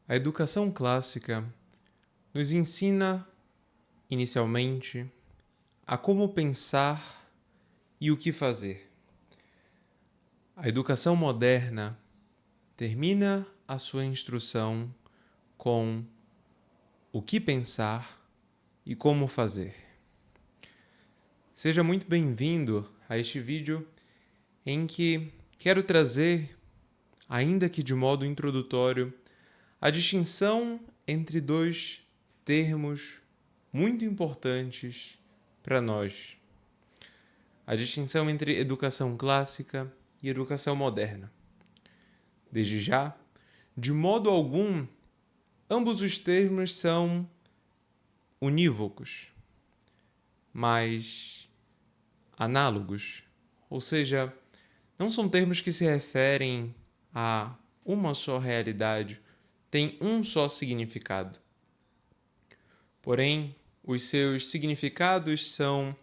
A educação clássica nos ensina, inicialmente, a como pensar e o que fazer. A educação moderna termina a sua instrução com o que pensar e como fazer. Seja muito bem-vindo a este vídeo em que quero trazer, ainda que de modo introdutório, a distinção entre dois termos muito importantes para nós. A distinção entre educação clássica e educação moderna. Desde já, de modo algum, ambos os termos são unívocos, mas análogos, ou seja, não são termos que se referem a uma só realidade, têm um só significado. Porém, os seus significados são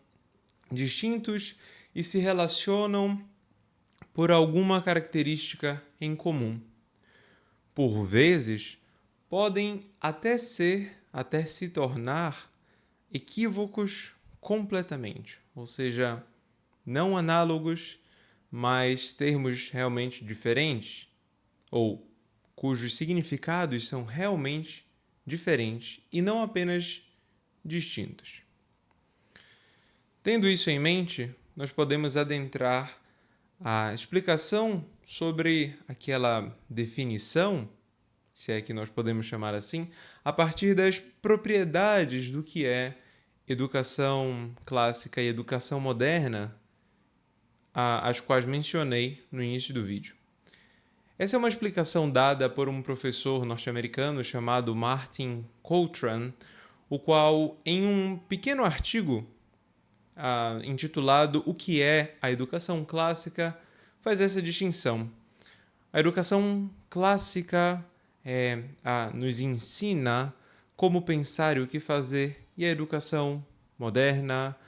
distintos e se relacionam por alguma característica em comum. Por vezes, podem até se tornar equívocos completamente, ou seja, não análogos, mas termos realmente diferentes, ou cujos significados são realmente diferentes e não apenas distintos. Tendo isso em mente, nós podemos adentrar a explicação sobre aquela definição, se é que nós podemos chamar assim, a partir das propriedades do que é educação clássica e educação moderna, as quais mencionei no início do vídeo. Essa é uma explicação dada por um professor norte-americano chamado Martin Coutran, o qual, em um pequeno artigo intitulado O que é a educação clássica, faz essa distinção. A educação clássica nos ensina como pensar e o que fazer, e a educação moderna,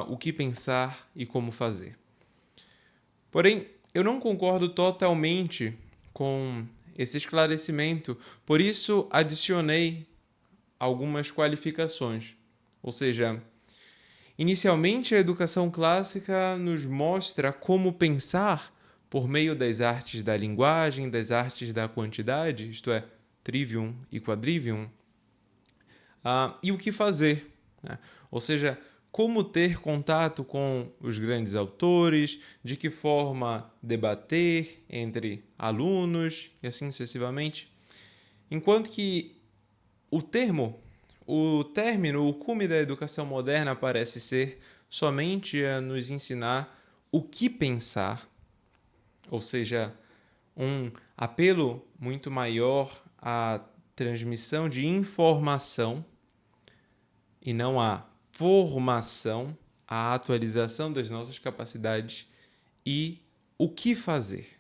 o que pensar e como fazer. Porém, eu não concordo totalmente com esse esclarecimento, por isso adicionei algumas qualificações. Ou seja, inicialmente a educação clássica nos mostra como pensar por meio das artes da linguagem, das artes da quantidade, isto é, trivium e quadrivium, e o que fazer, né? Ou seja, como ter contato com os grandes autores, de que forma debater entre alunos e assim sucessivamente. Enquanto que o término, o cume da educação moderna parece ser somente a nos ensinar o que pensar, ou seja, um apelo muito maior à transmissão de informação e não à formação, a atualização das nossas capacidades e o que fazer.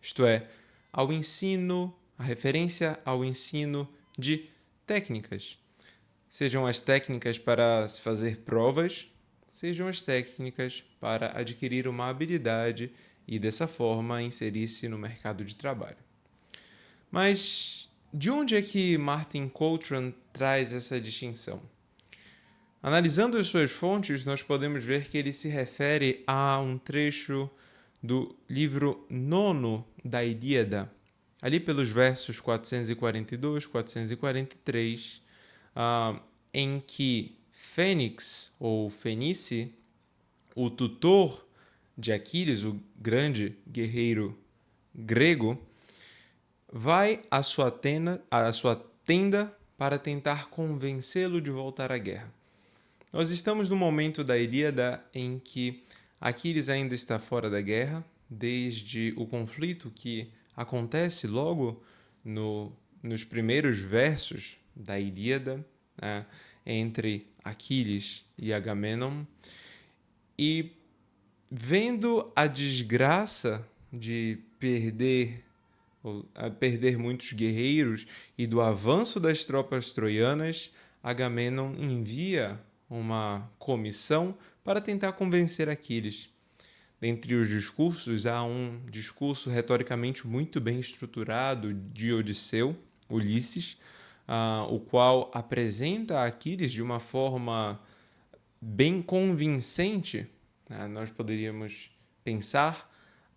Isto é, ao ensino, a referência ao ensino de técnicas. Sejam as técnicas para se fazer provas, sejam as técnicas para adquirir uma habilidade e, dessa forma, inserir-se no mercado de trabalho. Mas de onde é que Martin Coutran traz essa distinção? Analisando as suas fontes, nós podemos ver que ele se refere a um trecho do livro 9 da Ilíada, ali pelos versos 442, 443, em que Fênix, ou Fenice, o tutor de Aquiles, o grande guerreiro grego, vai à sua tenda para tentar convencê-lo de voltar à guerra. Nós estamos no momento da Ilíada em que Aquiles ainda está fora da guerra, desde o conflito que acontece logo nos primeiros versos da Ilíada, né, entre Aquiles e Agamenon, e vendo a desgraça de perder muitos guerreiros e do avanço das tropas troianas, Agamenon envia uma comissão para tentar convencer Aquiles. dentre os discursos, há um discurso retoricamente muito bem estruturado de Odisseu, Ulisses, o qual apresenta Aquiles de uma forma bem convincente. Nós poderíamos pensar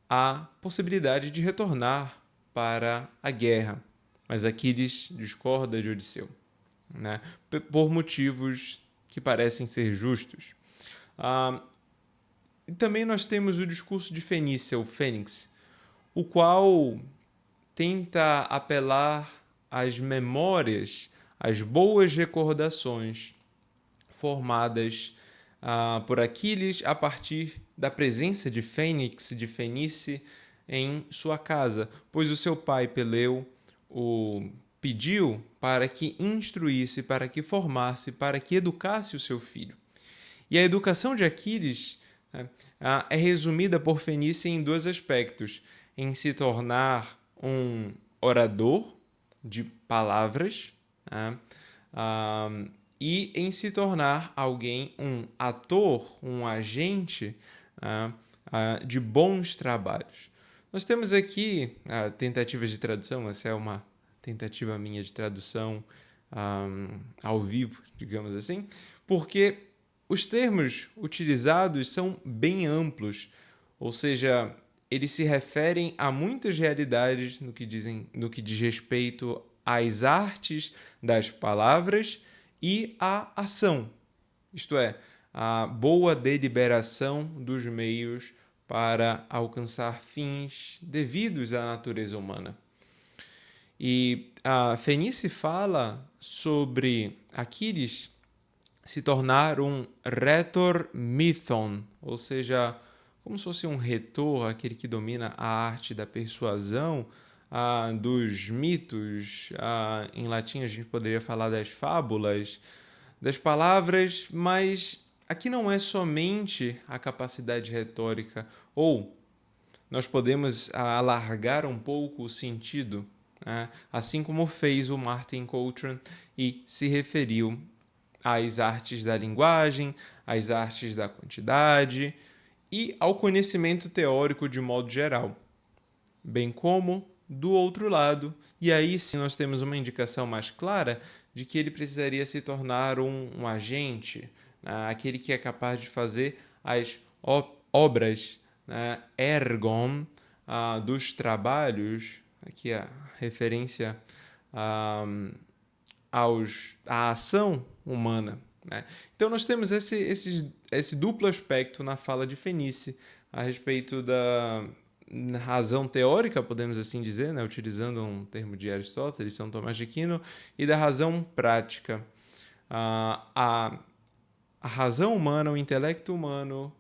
a possibilidade de retornar para a guerra, mas Aquiles discorda de Odisseu, né? Por motivos que parecem ser justos. E também nós temos o discurso de Fenícia, o Fênix, o qual tenta apelar às memórias, às boas recordações formadas por Aquiles a partir da presença de Fênix, de Fenícia, em sua casa, pois o seu pai Peleu o pediu para que instruísse, para que formasse, para que educasse o seu filho. E a educação de Aquiles é resumida por Fenícia em dois aspectos: em se tornar um orador de palavras, e em se tornar alguém, um ator, um agente de bons trabalhos. Nós temos aqui tentativas de tradução, essa é uma tentativa minha de tradução ao vivo, digamos assim, porque os termos utilizados são bem amplos, ou seja, eles se referem a muitas realidades no que diz respeito às artes das palavras e à ação, isto é, a boa deliberação dos meios para alcançar fins devidos à natureza humana. E a Fenícia fala sobre Aquiles se tornar um rhetor mython, ou seja, como se fosse um retor, aquele que domina a arte da persuasão, dos mitos, em latim a gente poderia falar das fábulas, das palavras, mas aqui não é somente a capacidade retórica, ou nós podemos alargar um pouco o sentido, assim como fez o Martin Coultron e se referiu às artes da linguagem, às artes da quantidade e ao conhecimento teórico de modo geral, bem como do outro lado. E aí sim nós temos uma indicação mais clara de que ele precisaria se tornar um agente, aquele que é capaz de fazer as obras, ergon, dos trabalhos, aqui a referência à ação humana. Então nós temos esse duplo aspecto na fala de Fenícia a respeito da razão teórica, podemos assim dizer, utilizando um termo de Aristóteles, São Tomás de Aquino, e da razão prática. A razão humana, o intelecto humano,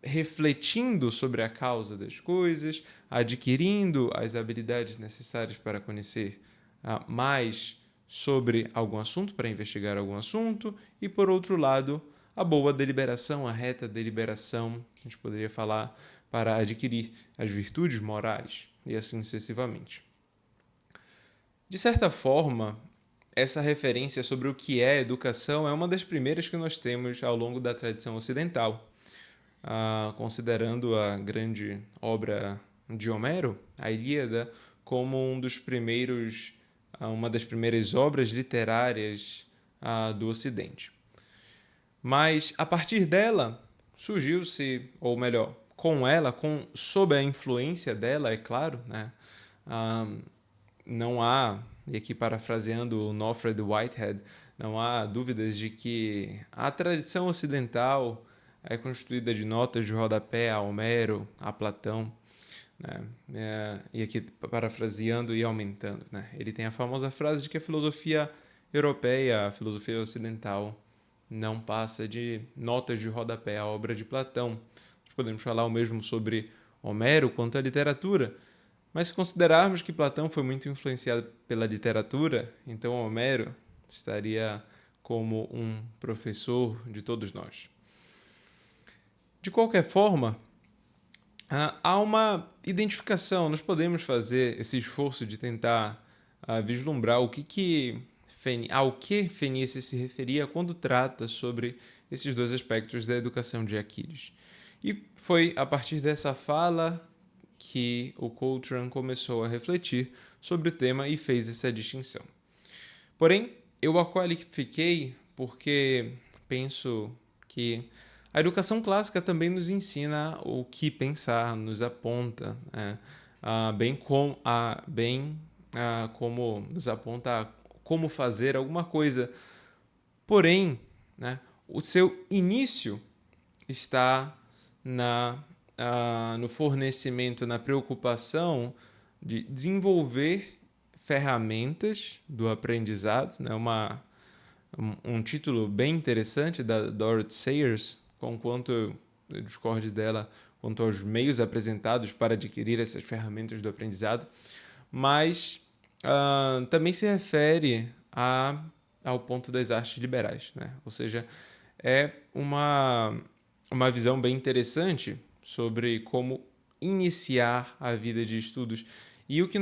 refletindo sobre a causa das coisas, adquirindo as habilidades necessárias para conhecer mais sobre algum assunto, para investigar algum assunto, e por outro lado, a boa deliberação, a reta deliberação, que a gente poderia falar, para adquirir as virtudes morais, e assim sucessivamente. De certa forma, essa referência sobre o que é educação é uma das primeiras que nós temos ao longo da tradição ocidental. Considerando a grande obra de Homero, a Ilíada, como uma das primeiras obras literárias do Ocidente. Mas, a partir dela, surgiu-se, ou melhor, sob a influência dela, é claro, não há, e aqui parafraseando o Noffred Whitehead, não há dúvidas de que a tradição ocidental é constituída de notas de rodapé a Homero, a Platão, e aqui parafraseando e aumentando. Ele tem a famosa frase de que a filosofia europeia, a filosofia ocidental, não passa de notas de rodapé à obra de Platão. Nós podemos falar o mesmo sobre Homero quanto à literatura, mas se considerarmos que Platão foi muito influenciado pela literatura, então Homero estaria como um professor de todos nós. De qualquer forma, há uma identificação, nós podemos fazer esse esforço de tentar vislumbrar ao que Fenícia se referia quando trata sobre esses dois aspectos da educação de Aquiles. E foi a partir dessa fala que o Coulthard começou a refletir sobre o tema e fez essa distinção. Porém, eu a qualifiquei porque penso que a educação clássica também nos ensina o que pensar, nos aponta, como nos aponta como fazer alguma coisa. Porém, né, o seu início está no fornecimento, na preocupação de desenvolver ferramentas do aprendizado, né? Um título bem interessante da Dorothy Sayers, conquanto eu discorde dela quanto aos meios apresentados para adquirir essas ferramentas do aprendizado, mas também se refere ao ponto das artes liberais, né? Ou seja, é uma visão bem interessante sobre como iniciar a vida de estudos. E o que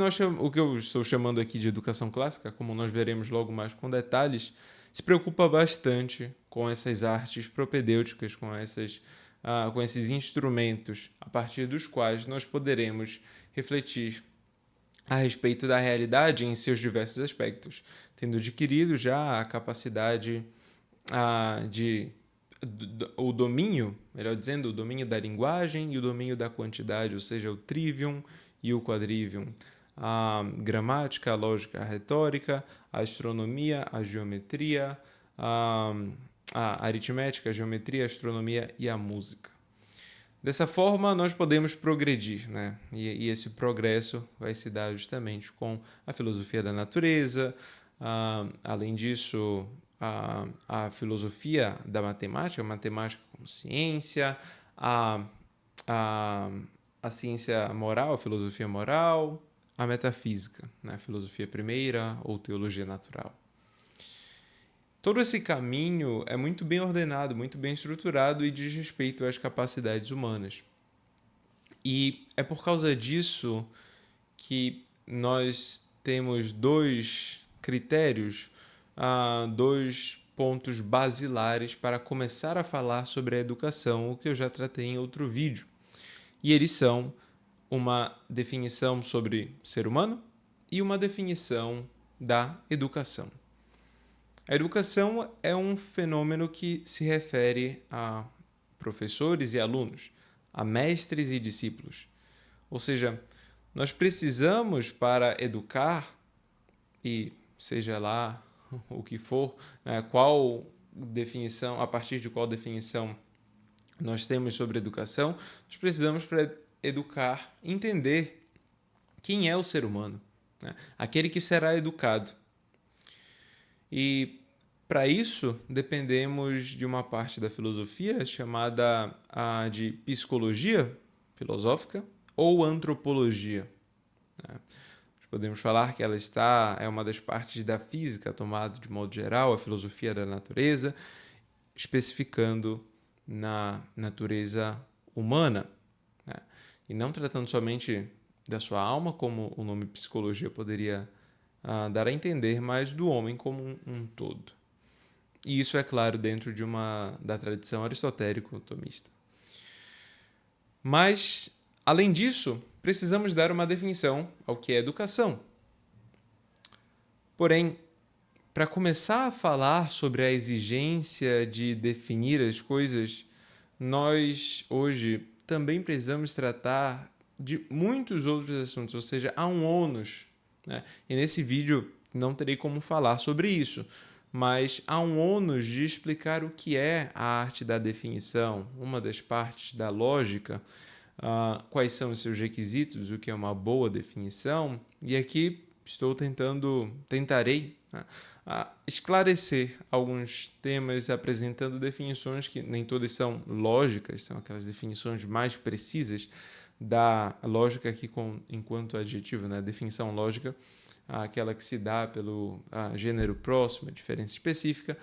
eu estou chamando aqui de educação clássica, como nós veremos logo mais com detalhes, se preocupa bastante com essas artes propedêuticas, com esses instrumentos a partir dos quais nós poderemos refletir a respeito da realidade em seus diversos aspectos, tendo adquirido já a capacidade o domínio, melhor dizendo, o domínio da linguagem e o domínio da quantidade, ou seja, o trivium e o quadrivium, a gramática, a lógica, a retórica, a astronomia, a geometria, a aritmética, a geometria, a astronomia e a música. Dessa forma, nós podemos progredir, né? E esse progresso vai se dar justamente com a filosofia da natureza, além disso, a filosofia da matemática, a matemática como ciência, a ciência moral, a filosofia moral, a metafísica, né? A filosofia primeira ou teologia natural. Todo esse caminho é muito bem ordenado, muito bem estruturado e diz respeito às capacidades humanas. E é por causa disso que nós temos dois critérios, dois pontos basilares para começar a falar sobre a educação, o que eu já tratei em outro vídeo. E eles são uma definição sobre ser humano e uma definição da educação. A educação é um fenômeno que se refere a professores e alunos, a mestres e discípulos. Ou seja, nós precisamos, para educar, e seja lá o que for, né, qual definição, a partir de qual definição nós temos sobre educação, nós precisamos, para educar, entender quem é o ser humano, né? Aquele que será educado. E para isso dependemos de uma parte da filosofia chamada de psicologia filosófica ou antropologia, né? Podemos falar que ela é uma das partes da física, tomada de modo geral, a filosofia da natureza, especificando na natureza humana, né? E não tratando somente da sua alma, como o nome psicologia poderia dar a entender, mas do homem como um todo. E isso é claro dentro da tradição aristotélico-tomista. Mas, além disso, precisamos dar uma definição ao que é educação. Porém, para começar a falar sobre a exigência de definir as coisas, nós hoje também precisamos tratar de muitos outros assuntos, ou seja, há um ônus, né? E nesse vídeo não terei como falar sobre isso, mas há um ônus de explicar o que é a arte da definição, uma das partes da lógica, quais são os seus requisitos, o que é uma boa definição, e aqui tentarei, né, esclarecer alguns temas apresentando definições que nem todas são lógicas, são aquelas definições mais precisas da lógica aqui enquanto adjetivo, né? Definição lógica, aquela que se dá pelo gênero próximo, a diferença específica,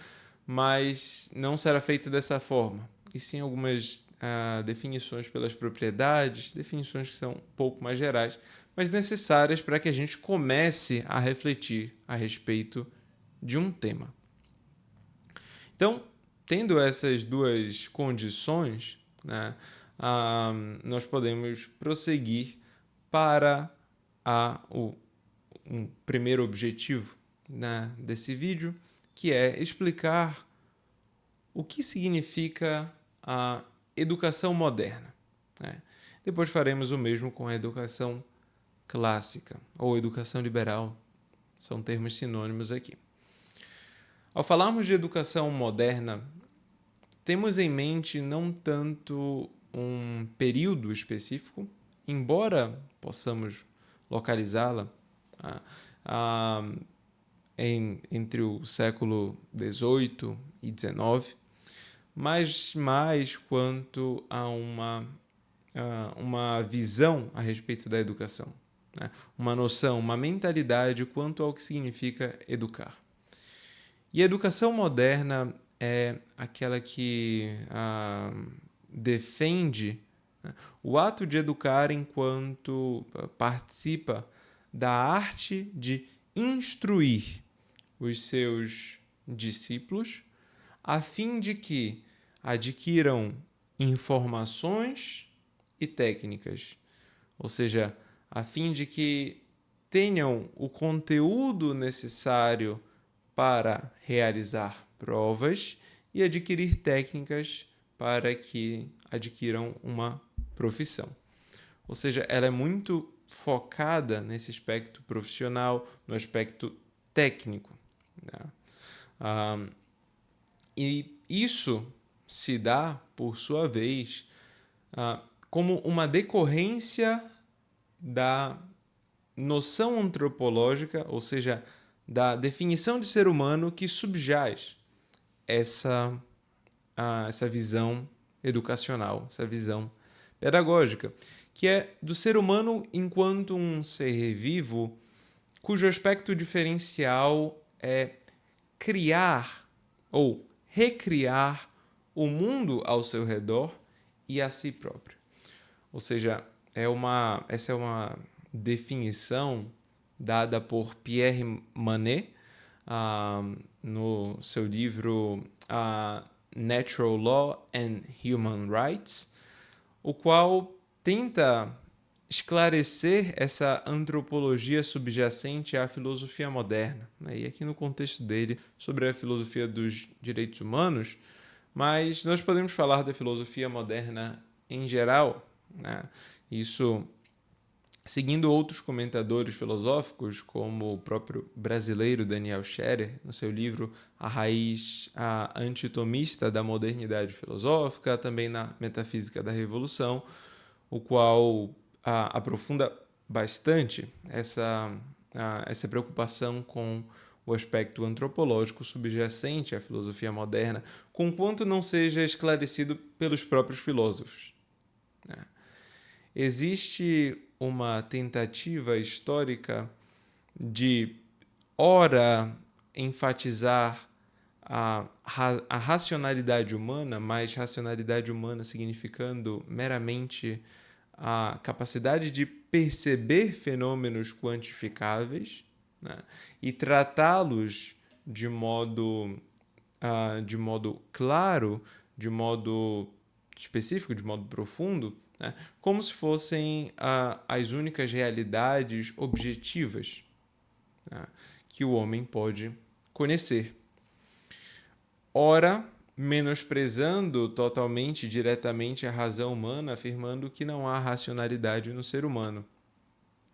mas não será feita dessa forma, e sim algumas definições pelas propriedades, definições que são um pouco mais gerais, mas necessárias para que a gente comece a refletir a respeito de um tema. Então, tendo essas duas condições, né, nós podemos prosseguir para um primeiro objetivo, né, desse vídeo, que é explicar o que significa a educação moderna, né? Depois faremos o mesmo com a educação clássica ou educação liberal. São termos sinônimos aqui. Ao falarmos de educação moderna, temos em mente não tanto um período específico, embora possamos localizá-la entre o século XVIII e XIX, mas mais quanto a uma visão a respeito da educação, né? Uma noção, uma mentalidade quanto ao que significa educar. E a educação moderna é aquela que defende, né, o ato de educar enquanto participa da arte de instruir os seus discípulos a fim de que adquiram informações e técnicas, ou seja, a fim de que tenham o conteúdo necessário para realizar provas e adquirir técnicas para que adquiram uma profissão. Ou seja, ela é muito focada nesse aspecto profissional, no aspecto técnico, né? E isso se dá, por sua vez, como uma decorrência da noção antropológica, ou seja, da definição de ser humano que subjaz essa visão educacional, essa visão pedagógica, que é do ser humano enquanto um ser vivo cujo aspecto diferencial é criar ou recriar o mundo ao seu redor e a si próprio. Ou seja, essa é uma definição dada por Pierre Manet no seu livro Natural Law and Human Rights, o qual tenta esclarecer essa antropologia subjacente à filosofia moderna, né? E aqui no contexto dele, sobre a filosofia dos direitos humanos, mas nós podemos falar da filosofia moderna em geral, né? Isso seguindo outros comentadores filosóficos, como o próprio brasileiro Daniel Scherer, no seu livro A Raiz Antitomista da Modernidade Filosófica, também na Metafísica da Revolução, o qual aprofunda bastante essa preocupação com o aspecto antropológico subjacente à filosofia moderna, conquanto não seja esclarecido pelos próprios filósofos, né? Existe uma tentativa histórica de, ora, enfatizar a racionalidade humana, mas racionalidade humana significando meramente a capacidade de perceber fenômenos quantificáveis, né, e tratá-los de modo claro, de modo específico, de modo profundo, né, como se fossem as únicas realidades objetivas, né, que o homem pode conhecer. Ora, menosprezando totalmente, diretamente a razão humana, afirmando que não há racionalidade no ser humano,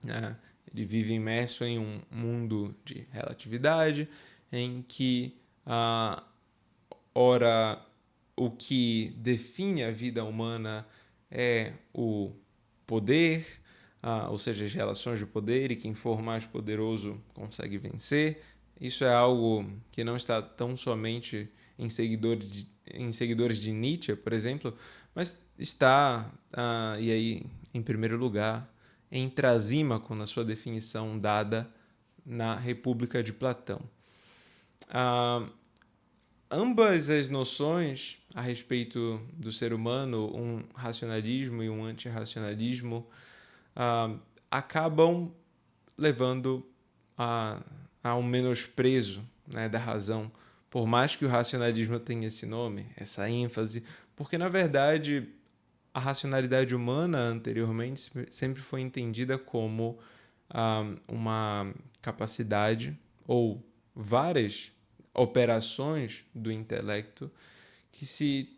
né? Ele vive imerso em um mundo de relatividade, em que, ora, o que define a vida humana é o poder, ou seja, as relações de poder, e quem for mais poderoso consegue vencer. Isso é algo que não está tão somente em seguidores de Nietzsche, por exemplo, mas está, e aí, em primeiro lugar, em Trasímaco, na sua definição dada na República de Platão. Ambas as noções a respeito do ser humano, um racionalismo e um antirracionalismo, acabam levando a um menosprezo, né, da razão, por mais que o racionalismo tenha esse nome, essa ênfase, porque, na verdade, a racionalidade humana anteriormente sempre foi entendida como uma capacidade ou várias operações do intelecto que se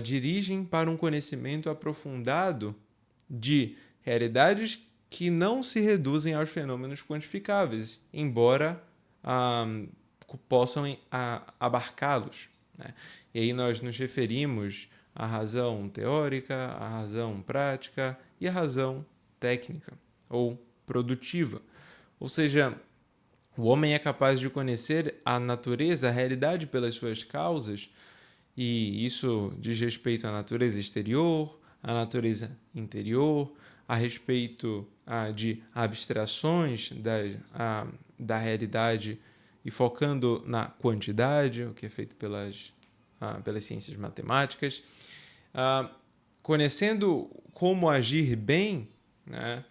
dirigem para um conhecimento aprofundado de realidades que não se reduzem aos fenômenos quantificáveis, embora possam abarcá-los, né? E aí nós nos referimos à razão teórica, à razão prática e à razão técnica ou produtiva. Ou seja, o homem é capaz de conhecer a natureza, a realidade pelas suas causas, e isso diz respeito à natureza exterior, à natureza interior, a respeito de abstrações da realidade e focando na quantidade, o que é feito pelas ciências matemáticas, conhecendo como agir bem, né?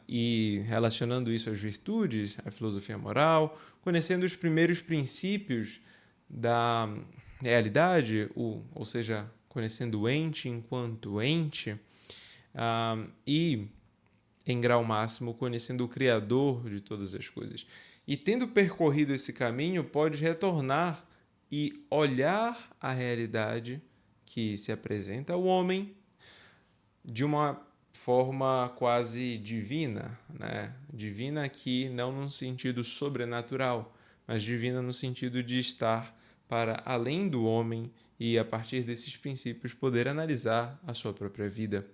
E relacionando isso às virtudes, à filosofia moral, conhecendo os primeiros princípios da realidade, ou seja, conhecendo o ente enquanto ente, e, em grau máximo, conhecendo o Criador de todas as coisas. E tendo percorrido esse caminho, pode retornar e olhar a realidade que se apresenta ao homem de uma forma quase divina, né? Divina aqui não no sentido sobrenatural, mas divina no sentido de estar para além do homem e, a partir desses princípios, poder analisar a sua própria vida.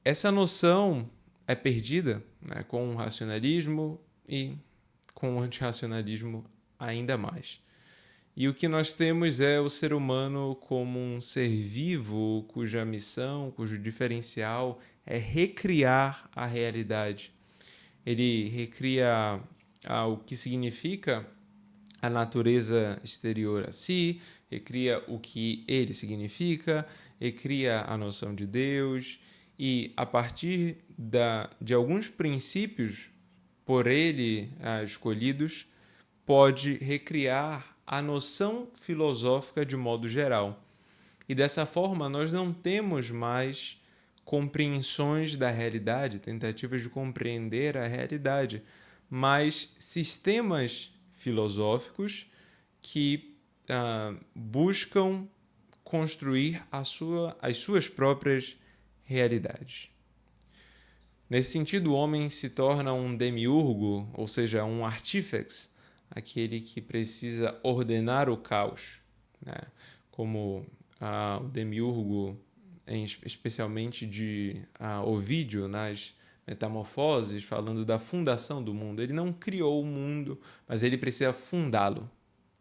Essa noção é perdida, né, com o racionalismo e com o antirracionalismo ainda mais. E o que nós temos é o ser humano como um ser vivo cuja missão, cujo diferencial é recriar a realidade. Ele recria o que significa a natureza exterior a si, recria o que ele significa, recria a noção de Deus e, a partir de alguns princípios por ele escolhidos, pode recriar a noção filosófica de modo geral. E dessa forma, nós não temos mais compreensões da realidade, tentativas de compreender a realidade, mas sistemas filosóficos que buscam construir as suas próprias realidades. Nesse sentido, o homem se torna um demiurgo, ou seja, um artífex, aquele que precisa ordenar o caos, né? Como o demiurgo, especialmente de Ovídio, nas Metamorfoses, falando da fundação do mundo. Ele não criou o mundo, mas ele precisa fundá-lo,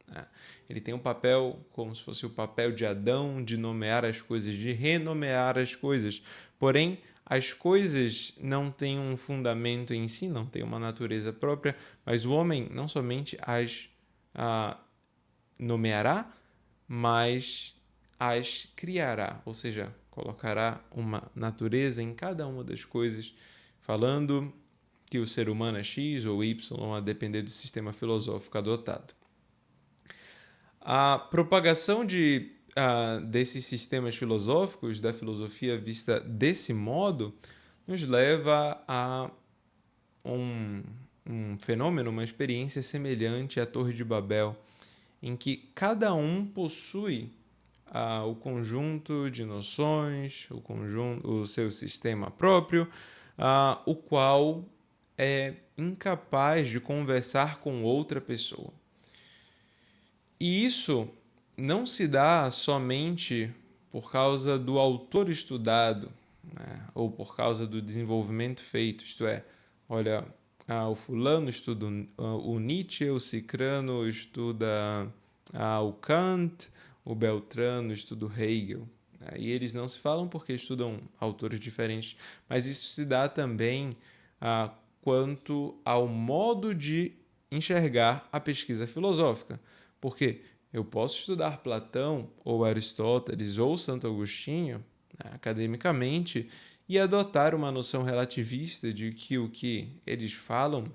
né? Ele tem um papel, como se fosse o papel de Adão, de nomear as coisas, de renomear as coisas. Porém, as coisas não têm um fundamento em si, não têm uma natureza própria, mas o homem não somente as nomeará, mas as criará, ou seja, colocará uma natureza em cada uma das coisas, falando que o ser humano é X ou Y, a depender do sistema filosófico adotado. A propagação desses sistemas filosóficos, da filosofia vista desse modo, nos leva a um fenômeno, uma experiência semelhante à Torre de Babel, em que cada um possui o conjunto de noções, o seu sistema próprio, o qual é incapaz de conversar com outra pessoa. E isso não se dá somente por causa do autor estudado, né, ou por causa do desenvolvimento feito, isto é, olha, o fulano estuda o Nietzsche, o cicrano estuda o Kant, o Beltrano estuda o Hegel. E eles não se falam porque estudam autores diferentes, mas isso se dá também quanto ao modo de enxergar a pesquisa filosófica. Porque eu posso estudar Platão, ou Aristóteles, ou Santo Agostinho, academicamente, e adotar uma noção relativista de que o que eles falam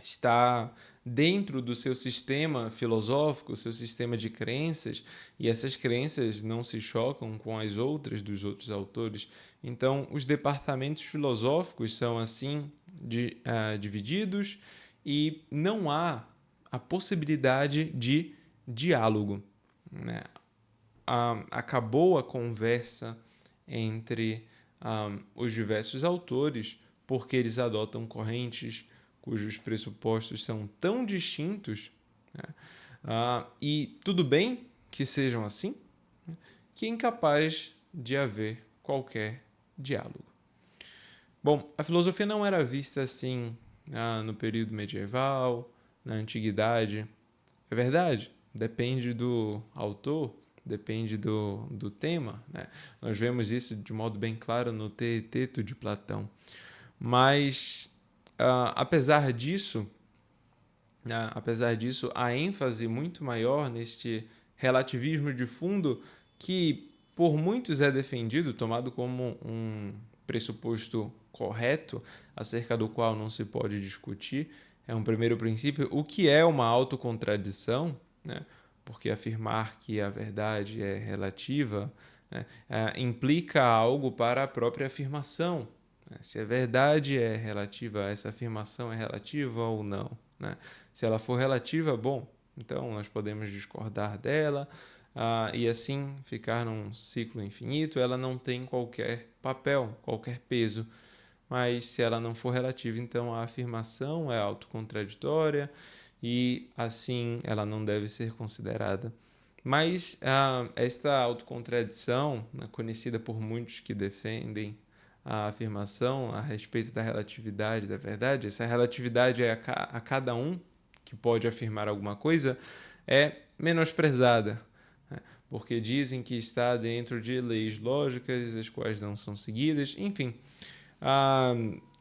está dentro do seu sistema filosófico, seu sistema de crenças, e essas crenças não se chocam com as outras dos outros autores. Então, os departamentos filosóficos são assim divididos e não há a possibilidade de diálogo, né? Acabou a conversa entre os diversos autores porque eles adotam correntes cujos pressupostos são tão distintos, né? E tudo bem que sejam assim, né? Que é incapaz de haver qualquer diálogo. Bom, a filosofia não era vista assim no período medieval, na antiguidade. É verdade, depende do autor, depende do tema, né? Nós vemos isso de modo bem claro no Teeteto de Platão. Mas, apesar disso, a ênfase muito maior neste relativismo de fundo que por muitos é defendido, tomado como um pressuposto correto, acerca do qual não se pode discutir, é um primeiro princípio. O que é uma autocontradição, né? Porque afirmar que a verdade é relativa, né, implica algo para a própria afirmação. Se a verdade é relativa, essa afirmação é relativa ou não, né? Se ela for relativa, bom, então nós podemos discordar dela e assim ficar num ciclo infinito. Ela não tem qualquer papel, qualquer peso. Mas se ela não for relativa, então a afirmação é autocontraditória e assim ela não deve ser considerada. Mas esta autocontradição, né, conhecida por muitos que defendem a afirmação a respeito da relatividade da verdade, essa relatividade é a cada um que pode afirmar alguma coisa, é menosprezada, né? Porque dizem que está dentro de leis lógicas, as quais não são seguidas, enfim.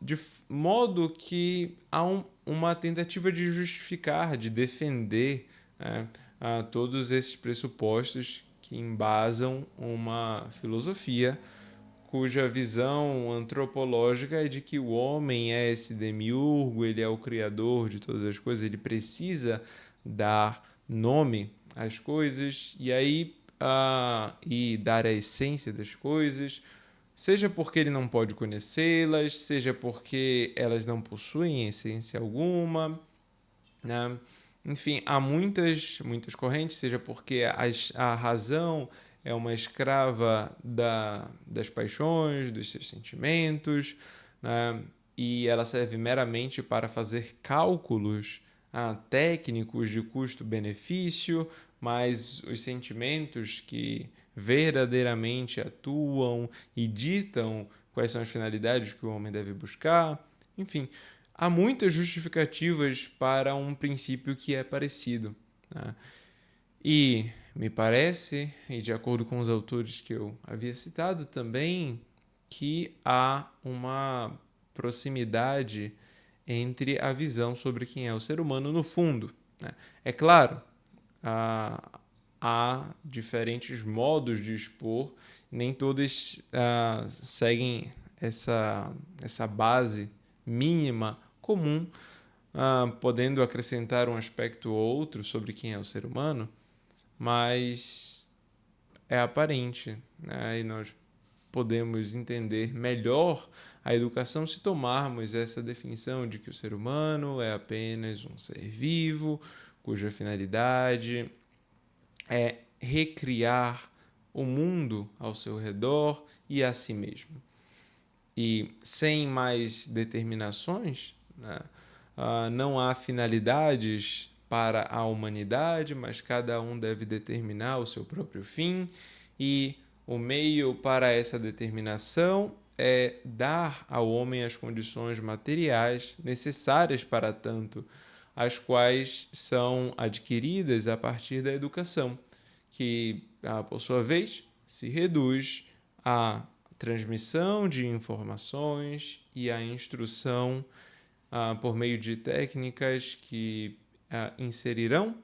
De modo que há uma tentativa de justificar, de defender, né, todos esses pressupostos que embasam uma filosofia cuja visão antropológica é de que o homem é esse demiurgo, ele é o criador de todas as coisas, ele precisa dar nome às coisas e dar a essência das coisas, seja porque ele não pode conhecê-las, seja porque elas não possuem essência alguma, né? Enfim, há muitas correntes, seja porque a razão é uma escrava das paixões, dos seus sentimentos, né? E ela serve meramente para fazer cálculos técnicos de custo-benefício, mas os sentimentos que verdadeiramente atuam e ditam quais são as finalidades que o homem deve buscar. Enfim, há muitas justificativas para um princípio que é parecido, né? E me parece, e de acordo com os autores que eu havia citado também, que há uma proximidade entre a visão sobre quem é o ser humano no fundo, né? É claro, há diferentes modos de expor, nem todos seguem essa base mínima comum, podendo acrescentar um aspecto ou outro sobre quem é o ser humano, mas é aparente, né? E nós podemos entender melhor a educação se tomarmos essa definição de que o ser humano é apenas um ser vivo, cuja finalidade é recriar o mundo ao seu redor e a si mesmo. E sem mais determinações, né, não há finalidades para a humanidade, mas cada um deve determinar o seu próprio fim, e o meio para essa determinação é dar ao homem as condições materiais necessárias para tanto, as quais são adquiridas a partir da educação, que, por sua vez, se reduz à transmissão de informações e à instrução por meio de técnicas que inserirão,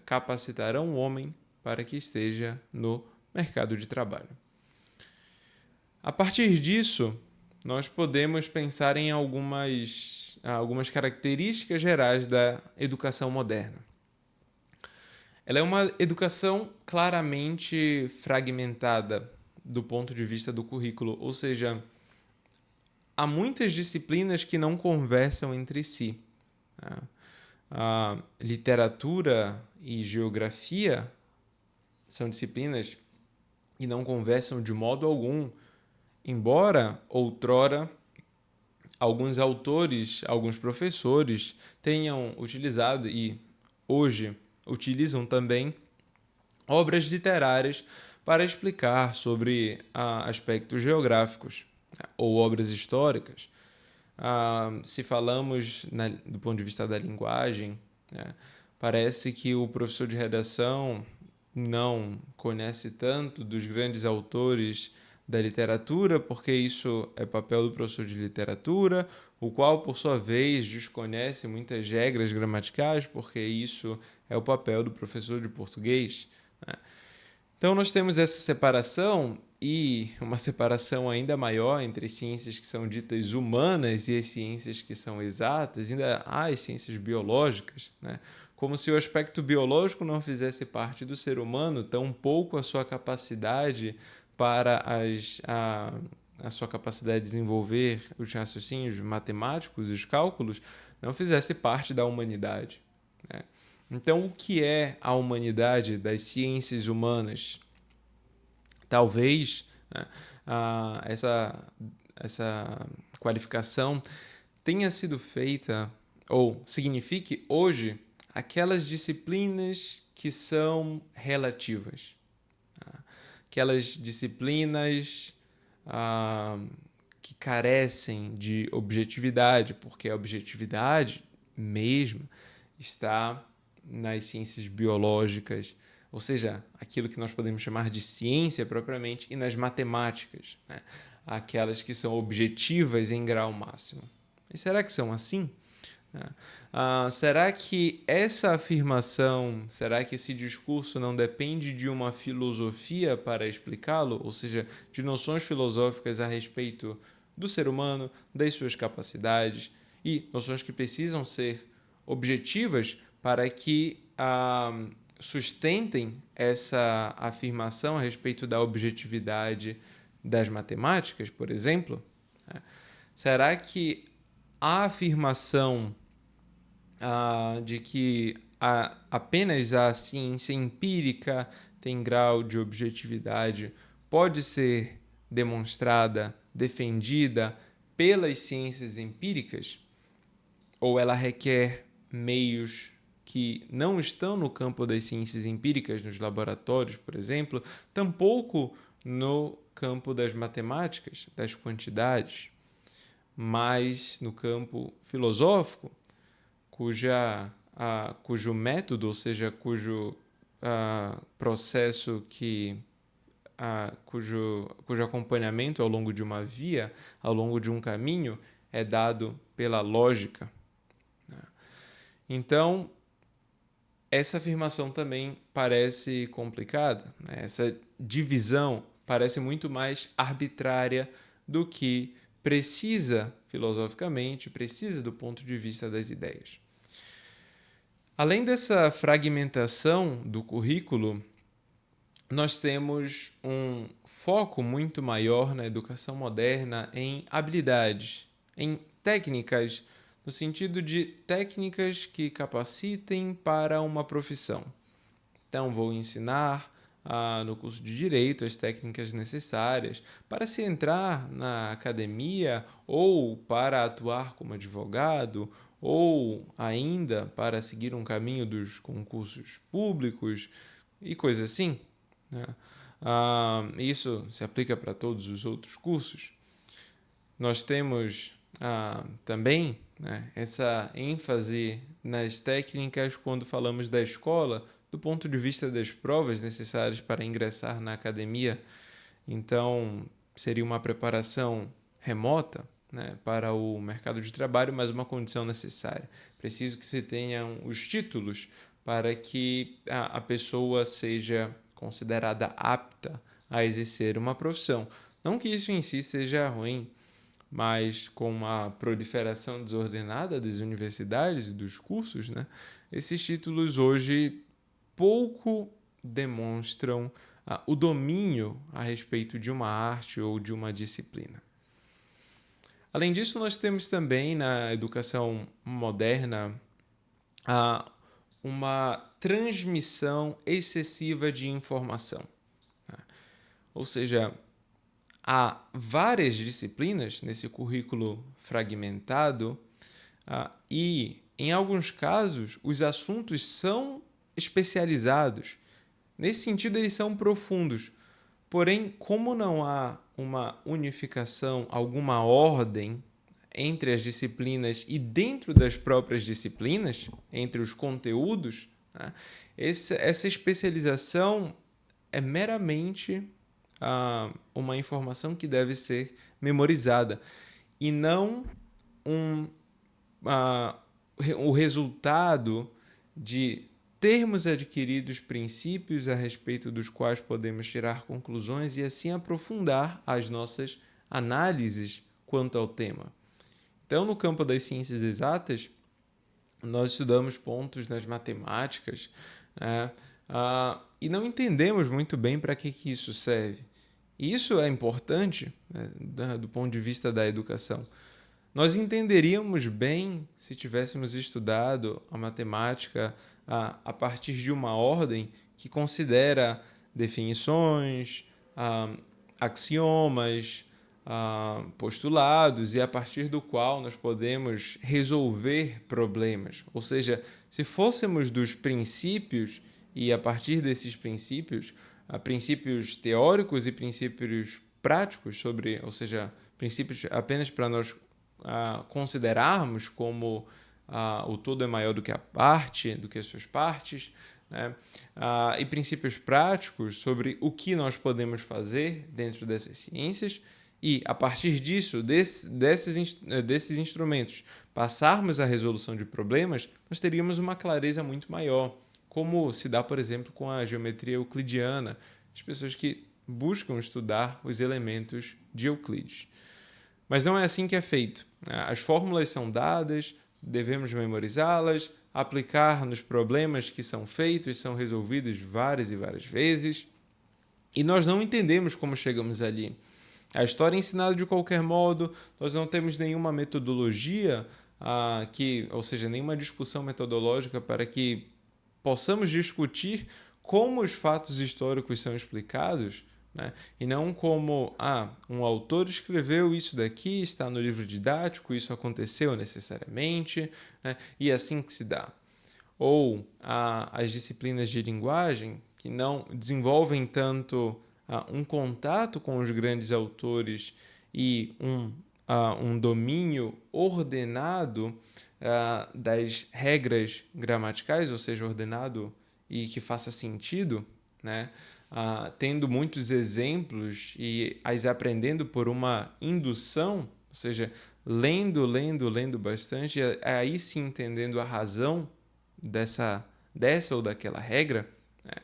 capacitarão o homem para que esteja no mercado de trabalho. A partir disso, nós podemos pensar em algumas algumas características gerais da educação moderna. Ela é uma educação claramente fragmentada do ponto de vista do currículo, ou seja, há muitas disciplinas que não conversam entre si. A literatura e geografia são disciplinas que não conversam de modo algum, embora outrora alguns autores, alguns professores tenham utilizado e hoje utilizam também obras literárias para explicar sobre aspectos geográficos, né, ou obras históricas. Se falamos do ponto de vista da linguagem, né, parece que o professor de redação não conhece tanto dos grandes autores da literatura, porque isso é papel do professor de literatura, o qual, por sua vez, desconhece muitas regras gramaticais, porque isso é o papel do professor de português, né? Então, nós temos essa separação e uma separação ainda maior entre as ciências que são ditas humanas e as ciências que são exatas, ainda há as ciências biológicas, né? Como se o aspecto biológico não fizesse parte do ser humano, tampouco a sua capacidade para a sua capacidade de desenvolver os raciocínios matemáticos, os cálculos, não fizesse parte da humanidade, né? Então, o que é a humanidade das ciências humanas? Talvez, né, essa qualificação tenha sido feita ou signifique hoje aquelas disciplinas que são relativas, tá? Aquelas disciplinas que carecem de objetividade, porque a objetividade mesmo está nas ciências biológicas, ou seja, aquilo que nós podemos chamar de ciência propriamente, e nas matemáticas, né? Aquelas que são objetivas em grau máximo. E será que são assim? Será que essa afirmação, será que esse discurso não depende de uma filosofia para explicá-lo? Ou seja, de noções filosóficas a respeito do ser humano, das suas capacidades, e noções que precisam ser objetivas para que sustentem essa afirmação a respeito da objetividade das matemáticas, por exemplo? Será que a afirmação de que apenas a ciência empírica tem grau de objetividade pode ser demonstrada, defendida pelas ciências empíricas? Ou ela requer meios que não estão no campo das ciências empíricas, nos laboratórios, por exemplo, tampouco no campo das matemáticas, das quantidades, mas no campo filosófico, cujo método, ou seja, cujo processo cujo acompanhamento ao longo de uma via, ao longo de um caminho, é dado pela lógica. Então, essa afirmação também parece complicada, né? Essa divisão parece muito mais arbitrária do que precisa, filosoficamente, precisa do ponto de vista das ideias. Além dessa fragmentação do currículo, nós temos um foco muito maior na educação moderna em habilidades, em técnicas, no sentido de técnicas que capacitem para uma profissão. Então, vou ensinar no curso de Direito as técnicas necessárias para se entrar na academia ou para atuar como advogado ou ainda para seguir um caminho dos concursos públicos e coisas assim, né? Isso se aplica para todos os outros cursos. Nós temos também, né, essa ênfase nas técnicas quando falamos da escola, do ponto de vista das provas necessárias para ingressar na academia. Então, seria uma preparação remota, né, para o mercado de trabalho, mas uma condição necessária. Preciso que se tenham os títulos para que a pessoa seja considerada apta a exercer uma profissão. Não que isso em si seja ruim, mas com a proliferação desordenada das universidades e dos cursos, né, esses títulos hoje pouco demonstram o domínio a respeito de uma arte ou de uma disciplina. Além disso, nós temos também na educação moderna uma transmissão excessiva de informação. Ou seja, há várias disciplinas nesse currículo fragmentado e, em alguns casos, os assuntos são especializados. Nesse sentido, eles são profundos. Porém, como não há uma unificação, alguma ordem entre as disciplinas e dentro das próprias disciplinas, entre os conteúdos, né, essa especialização é meramente uma informação que deve ser memorizada e não o resultado de termos adquiridos princípios a respeito dos quais podemos tirar conclusões e assim aprofundar as nossas análises quanto ao tema. Então, no campo das ciências exatas, nós estudamos pontos nas matemáticas, né, e não entendemos muito bem para que isso serve. E isso é importante, né, do ponto de vista da educação. Nós entenderíamos bem se tivéssemos estudado a matemática a partir de uma ordem que considera definições, axiomas, postulados e a partir do qual nós podemos resolver problemas. Ou seja, se fôssemos dos princípios e a partir desses princípios, princípios teóricos e princípios práticos ou seja, princípios apenas para nós considerarmos como o todo é maior do que a parte, do que as suas partes, né? E princípios práticos sobre o que nós podemos fazer dentro dessas ciências e, a partir disso, desses instrumentos, passarmos à resolução de problemas, nós teríamos uma clareza muito maior, como se dá, por exemplo, com a geometria euclidiana, as pessoas que buscam estudar os elementos de Euclides. Mas não é assim que é feito. As fórmulas são dadas, devemos memorizá-las, aplicar nos problemas que são feitos, são resolvidos várias e várias vezes, e nós não entendemos como chegamos ali. A história é ensinada de qualquer modo, nós não temos nenhuma metodologia, ou seja, nenhuma discussão metodológica para que possamos discutir como os fatos históricos são explicados, né? E não como, um autor escreveu isso daqui, está no livro didático, isso aconteceu necessariamente, né? E é assim que se dá. Ou as disciplinas de linguagem, que não desenvolvem tanto um contato com os grandes autores e um domínio ordenado das regras gramaticais, ou seja, ordenado e que faça sentido, né? Tendo muitos exemplos e as aprendendo por uma indução, ou seja, lendo bastante, aí sim entendendo a razão dessa ou daquela regra, né?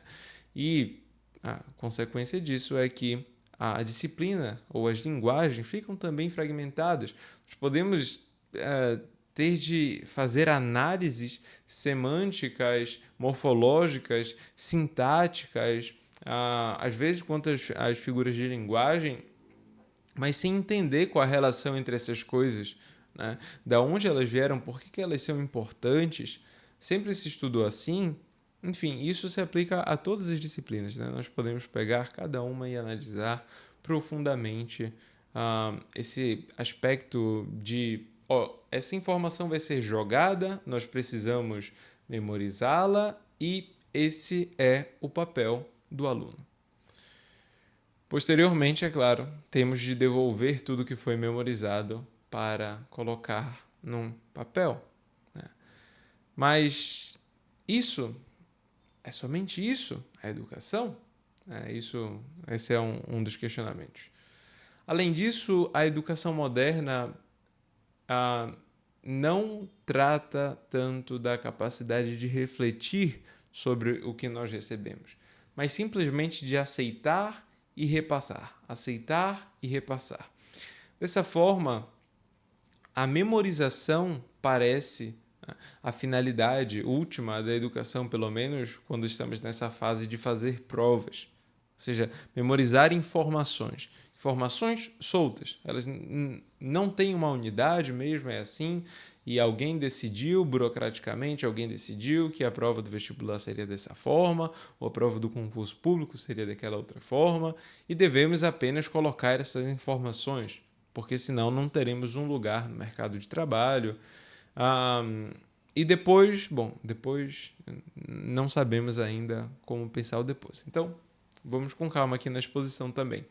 E a consequência disso é que a disciplina ou as linguagens ficam também fragmentadas. Nós podemos ter de fazer análises semânticas, morfológicas, sintáticas, às vezes quanto às figuras de linguagem, mas sem entender qual a relação entre essas coisas, né? Da onde elas vieram, por que elas são importantes. Sempre se estudou assim. Enfim, isso se aplica a todas as disciplinas, né? Nós podemos pegar cada uma e analisar profundamente esse aspecto de essa informação vai ser jogada, nós precisamos memorizá-la e esse é o papel do aluno. Posteriormente, é claro, temos de devolver tudo que foi memorizado para colocar num papel, né? Mas isso é somente isso, a educação? Esse é um dos questionamentos. Além disso, a educação moderna não trata tanto da capacidade de refletir sobre o que nós recebemos, mas simplesmente de aceitar e repassar. Aceitar e repassar. Dessa forma, A memorização parece a finalidade última da educação, pelo menos quando estamos nessa fase de fazer provas. Ou seja, memorizar informações. Informações soltas. Elas não têm uma unidade mesmo, é assim, e alguém decidiu, burocraticamente, alguém decidiu que a prova do vestibular seria dessa forma, ou a prova do concurso público seria daquela outra forma, e devemos apenas colocar essas informações, porque senão não teremos um lugar no mercado de trabalho. E depois não sabemos ainda como pensar o depois. Então, vamos com calma aqui na exposição também.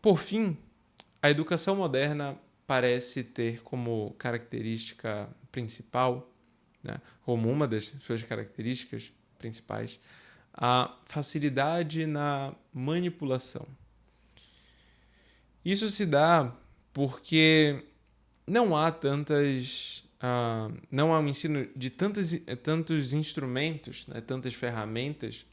Por fim, a educação moderna parece ter como característica principal, né, como uma das suas características principais, a facilidade na manipulação. Isso se dá porque não há não há um ensino de tantos instrumentos, né, tantas ferramentas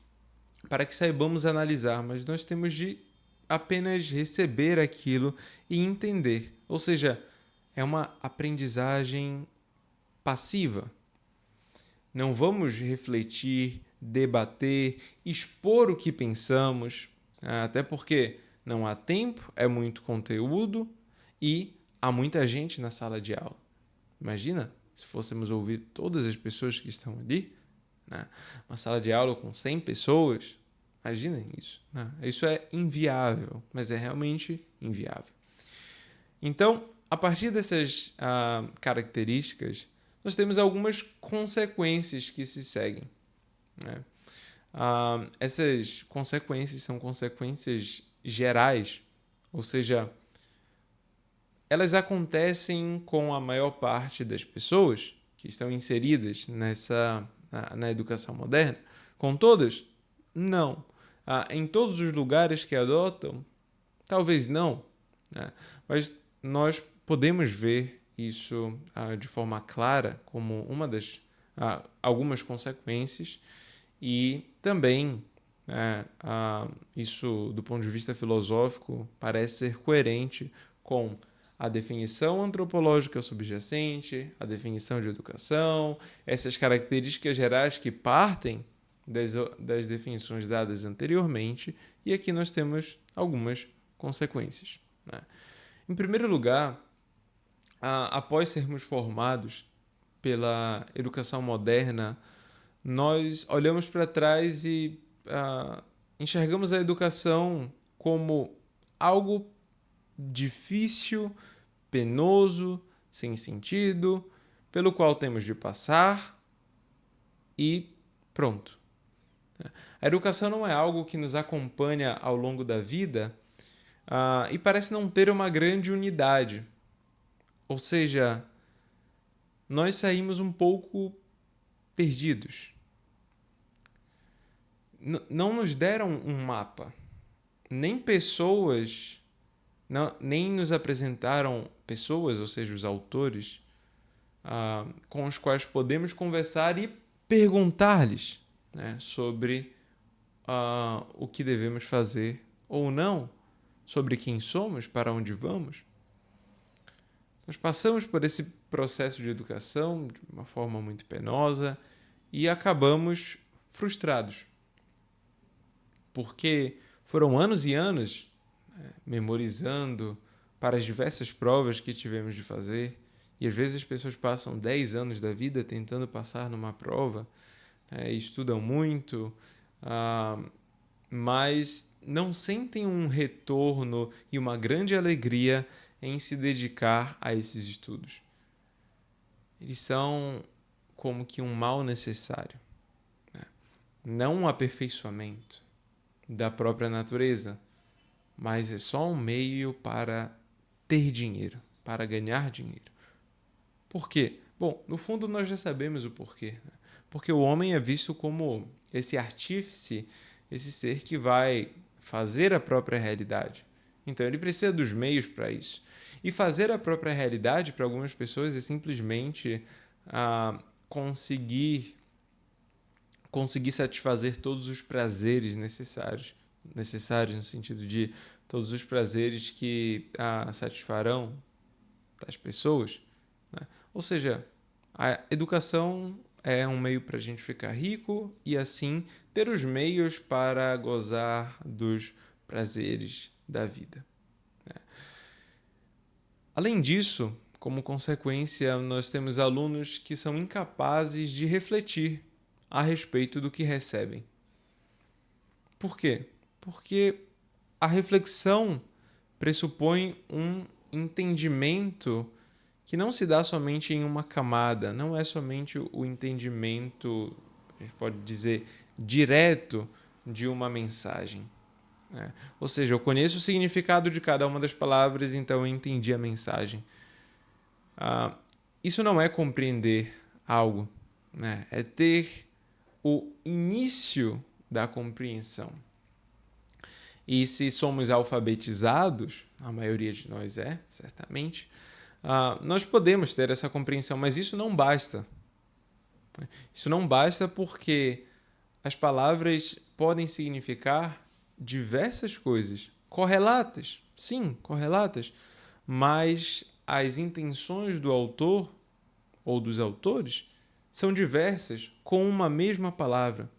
para que saibamos analisar, mas nós temos de apenas receber aquilo e entender. Ou seja, é uma aprendizagem passiva. Não vamos refletir, debater, expor o que pensamos, até porque não há tempo, é muito conteúdo e há muita gente na sala de aula. Imagina se fôssemos ouvir todas as pessoas que estão ali, né? Uma sala de aula com 100 pessoas, imaginem isso, né? Isso é inviável, mas é realmente inviável. Então, a partir dessas características, nós temos algumas consequências que se seguem, né? Essas consequências são consequências gerais, ou seja, elas acontecem com a maior parte das pessoas que estão inseridas na educação moderna. Com todas? Não. Em todos os lugares que adotam? Talvez não, né? Mas nós podemos ver isso de forma clara como uma das algumas consequências e também isso, do ponto de vista filosófico, parece ser coerente com a definição antropológica subjacente, a definição de educação, essas características gerais que partem das definições dadas anteriormente, e aqui nós temos algumas consequências, né? Em primeiro lugar, após sermos formados pela educação moderna, nós olhamos para trás e enxergamos a educação como algo difícil, penoso, sem sentido, pelo qual temos de passar e pronto. A educação não é algo que nos acompanha ao longo da vida e parece não ter uma grande unidade. Ou seja, nós saímos um pouco perdidos. Não nos deram um mapa, nem pessoas, nem nos apresentaram pessoas, ou seja, os autores, com os quais podemos conversar e perguntar-lhes, né, sobre o que devemos fazer ou não, sobre quem somos, para onde vamos. Nós passamos por esse processo de educação de uma forma muito penosa e acabamos frustrados, porque foram anos e anos memorizando para as diversas provas que tivemos de fazer, e às vezes as pessoas passam 10 anos da vida tentando passar numa prova, estudam muito, mas não sentem um retorno e uma grande alegria em se dedicar a esses estudos. Eles são como que um mal necessário, né? Não um aperfeiçoamento da própria natureza, mas é só um meio para ter dinheiro, para ganhar dinheiro. Por quê? Bom, no fundo nós já sabemos o porquê, né? Porque o homem é visto como esse artífice, esse ser que vai fazer a própria realidade. Então ele precisa dos meios para isso. E fazer a própria realidade para algumas pessoas é simplesmente conseguir satisfazer todos os prazeres necessários no sentido de todos os prazeres que satisfarão das pessoas, né? Ou seja, a educação é um meio para a gente ficar rico e assim ter os meios para gozar dos prazeres da vida. Além disso, como consequência, nós temos alunos que são incapazes de refletir a respeito do que recebem. Por quê? Porque a reflexão pressupõe um entendimento que não se dá somente em uma camada, não é somente o entendimento, a gente pode dizer, direto de uma mensagem. Né? Ou seja, eu conheço o significado de cada uma das palavras, então eu entendi a mensagem. Isso não é compreender algo, né? É ter o início da compreensão. E se somos alfabetizados, a maioria de nós é, certamente, nós podemos ter essa compreensão, mas isso não basta. Isso não basta porque as palavras podem significar diversas coisas, correlatas, sim, correlatas, mas as intenções do autor ou dos autores são diversas com uma mesma palavra.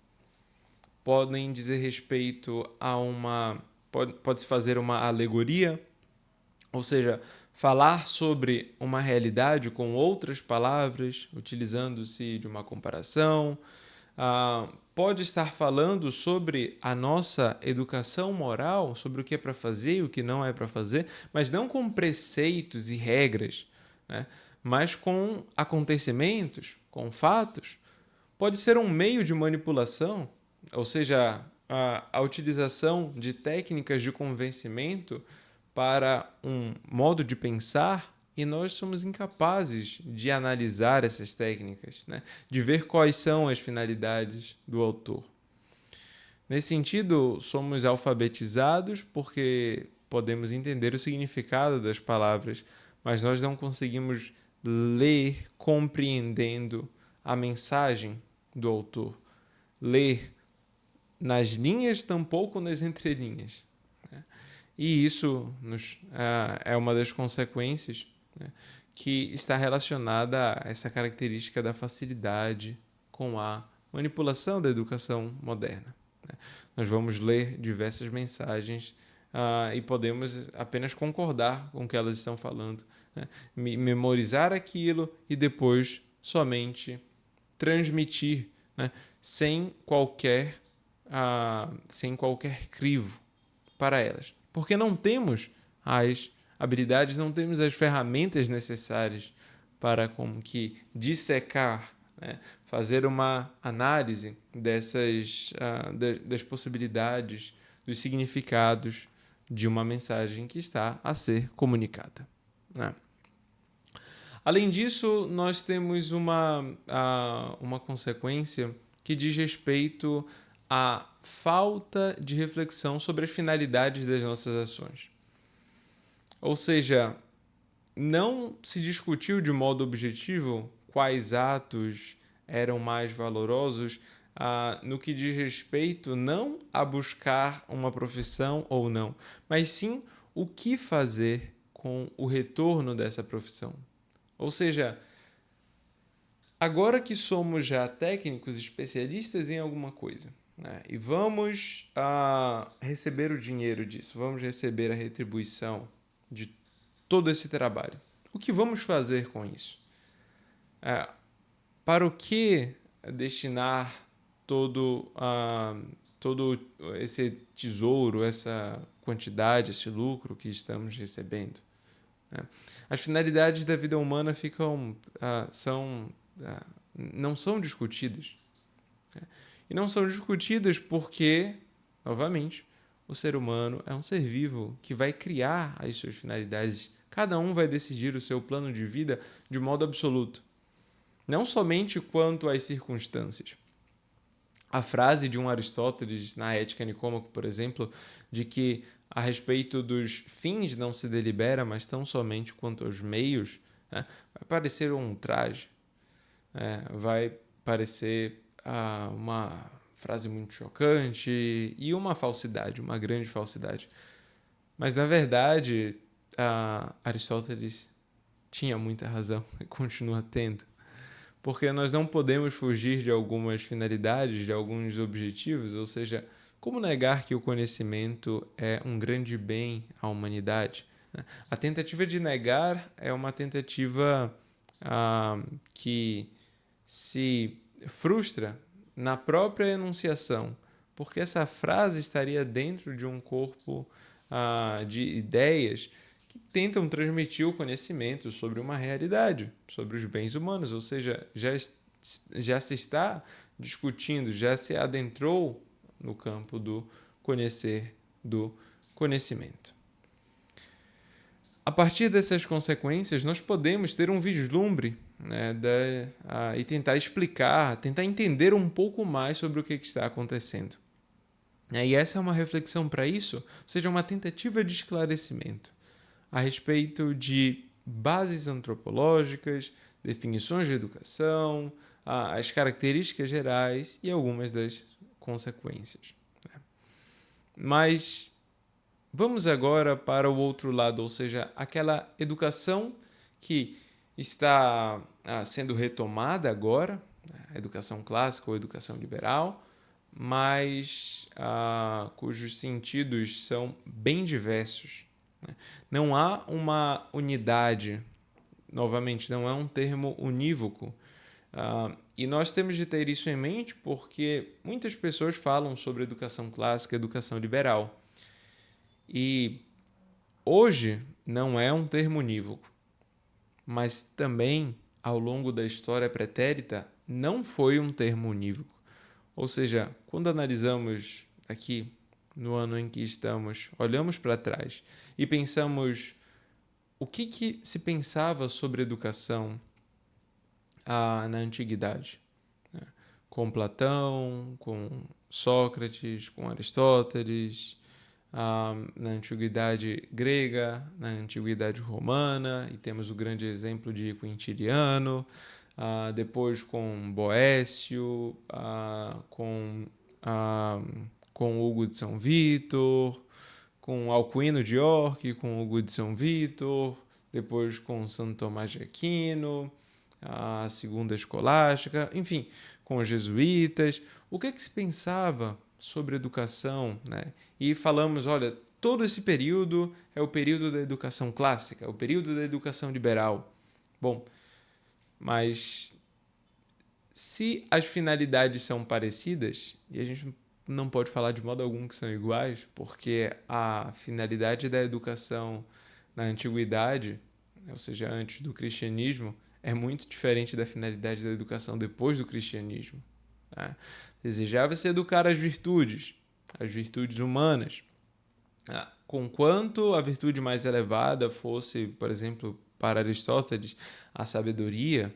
Podem dizer respeito a uma... Pode-se fazer uma alegoria, ou seja, falar sobre uma realidade com outras palavras, utilizando-se de uma comparação. Pode estar falando sobre a nossa educação moral, sobre o que é para fazer e o que não é para fazer, mas não com preceitos e regras, né? Mas com acontecimentos, com fatos. Pode ser um meio de manipulação, ou seja, a utilização de técnicas de convencimento para um modo de pensar, e nós somos incapazes de analisar essas técnicas, né? De ver quais são as finalidades do autor. Nesse sentido, somos alfabetizados porque podemos entender o significado das palavras, mas nós não conseguimos ler compreendendo a mensagem do autor. Ler nas linhas, tampouco nas entrelinhas. E isso é uma das consequências, né, que está relacionada a essa característica da facilidade com a manipulação da educação moderna. Né? Nós vamos ler diversas mensagens e podemos apenas concordar com o que elas estão falando, né? Memorizar aquilo e depois somente transmitir, né? sem qualquer crivo para elas. Porque não temos as habilidades, não temos as ferramentas necessárias para como que dissecar, né? Fazer uma análise das possibilidades, dos significados de uma mensagem que está a ser comunicada, né? Além disso, nós temos uma consequência que diz respeito à falta de reflexão sobre as finalidades das nossas ações. Ou seja, não se discutiu de modo objetivo quais atos eram mais valorosos no que diz respeito não a buscar uma profissão ou não, mas sim o que fazer com o retorno dessa profissão. Ou seja, agora que somos já técnicos, especialistas em alguma coisa, né, e vamos receber o dinheiro disso, vamos receber a retribuição de todo esse trabalho, o que vamos fazer com isso? Para o que destinar todo esse tesouro, essa quantidade, esse lucro que estamos recebendo? As finalidades da vida humana não são discutidas. E não são discutidas porque, novamente, o ser humano é um ser vivo que vai criar as suas finalidades. Cada um vai decidir o seu plano de vida de modo absoluto. Não somente quanto às circunstâncias. A frase de um Aristóteles na Ética Nicômaco, por exemplo, de que a respeito dos fins não se delibera, mas tão somente quanto aos meios, né, vai parecer um ultraje, vai parecer uma frase muito chocante e uma falsidade, uma grande falsidade. Mas, na verdade, Aristóteles tinha muita razão e continua tendo. Porque nós não podemos fugir de algumas finalidades, de alguns objetivos, ou seja, como negar que o conhecimento é um grande bem à humanidade? A tentativa de negar é uma tentativa que se frustra na própria enunciação, porque essa frase estaria dentro de um corpo de ideias que tentam transmitir o conhecimento sobre uma realidade, sobre os bens humanos, ou seja, já se está discutindo, já se adentrou no campo do conhecer, do conhecimento. A partir dessas consequências, nós podemos ter um vislumbre, né, e tentar explicar, tentar entender um pouco mais sobre o que está acontecendo. E essa é uma reflexão para isso, ou seja, uma tentativa de esclarecimento a respeito de bases antropológicas, definições de educação, as características gerais e algumas das consequências. Mas vamos agora para o outro lado, ou seja, aquela educação que está sendo retomada agora, a educação clássica ou educação liberal, mas cujos sentidos são bem diversos. Não há uma unidade, novamente, não é um termo unívoco. E nós temos de ter isso em mente porque muitas pessoas falam sobre educação clássica e educação liberal. E hoje não é um termo unívoco, mas também ao longo da história pretérita não foi um termo unívoco. Ou seja, quando analisamos aqui no ano em que estamos, olhamos para trás e pensamos o que se pensava sobre educação na antiguidade, né? Com Platão, com Sócrates, com Aristóteles, na antiguidade grega, na antiguidade romana, e temos o grande exemplo de Quintiliano, depois com Boécio, com Hugo de São Vítor, com Alcuino de York, com Hugo de São Vítor, depois com Santo Tomás de Aquino, a segunda escolástica, enfim, com os jesuítas. O que se pensava sobre educação, né? E falamos, olha, todo esse período é o período da educação clássica, o período da educação liberal. Bom, mas se as finalidades são parecidas, e a gente não pode falar de modo algum que são iguais, porque a finalidade da educação na antiguidade, ou seja, antes do cristianismo, é muito diferente da finalidade da educação depois do cristianismo. Né? Desejava-se educar as virtudes humanas, conquanto a virtude mais elevada fosse, por exemplo, para Aristóteles, a sabedoria,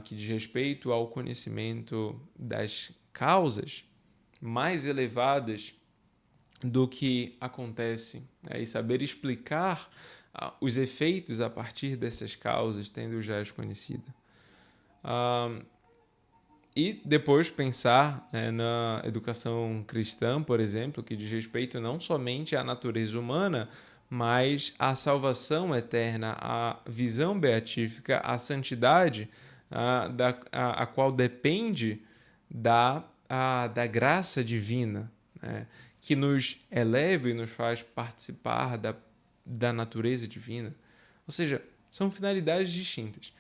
que diz respeito ao conhecimento das causas mais elevadas do que acontece, e saber explicar os efeitos a partir dessas causas, tendo já as conhecidas. E depois pensar, né, na educação cristã, por exemplo, que diz respeito não somente à natureza humana, mas à salvação eterna, à visão beatífica, à santidade, a qual depende da graça divina, né, que nos eleva e nos faz participar da natureza divina. Ou seja, são finalidades distintas.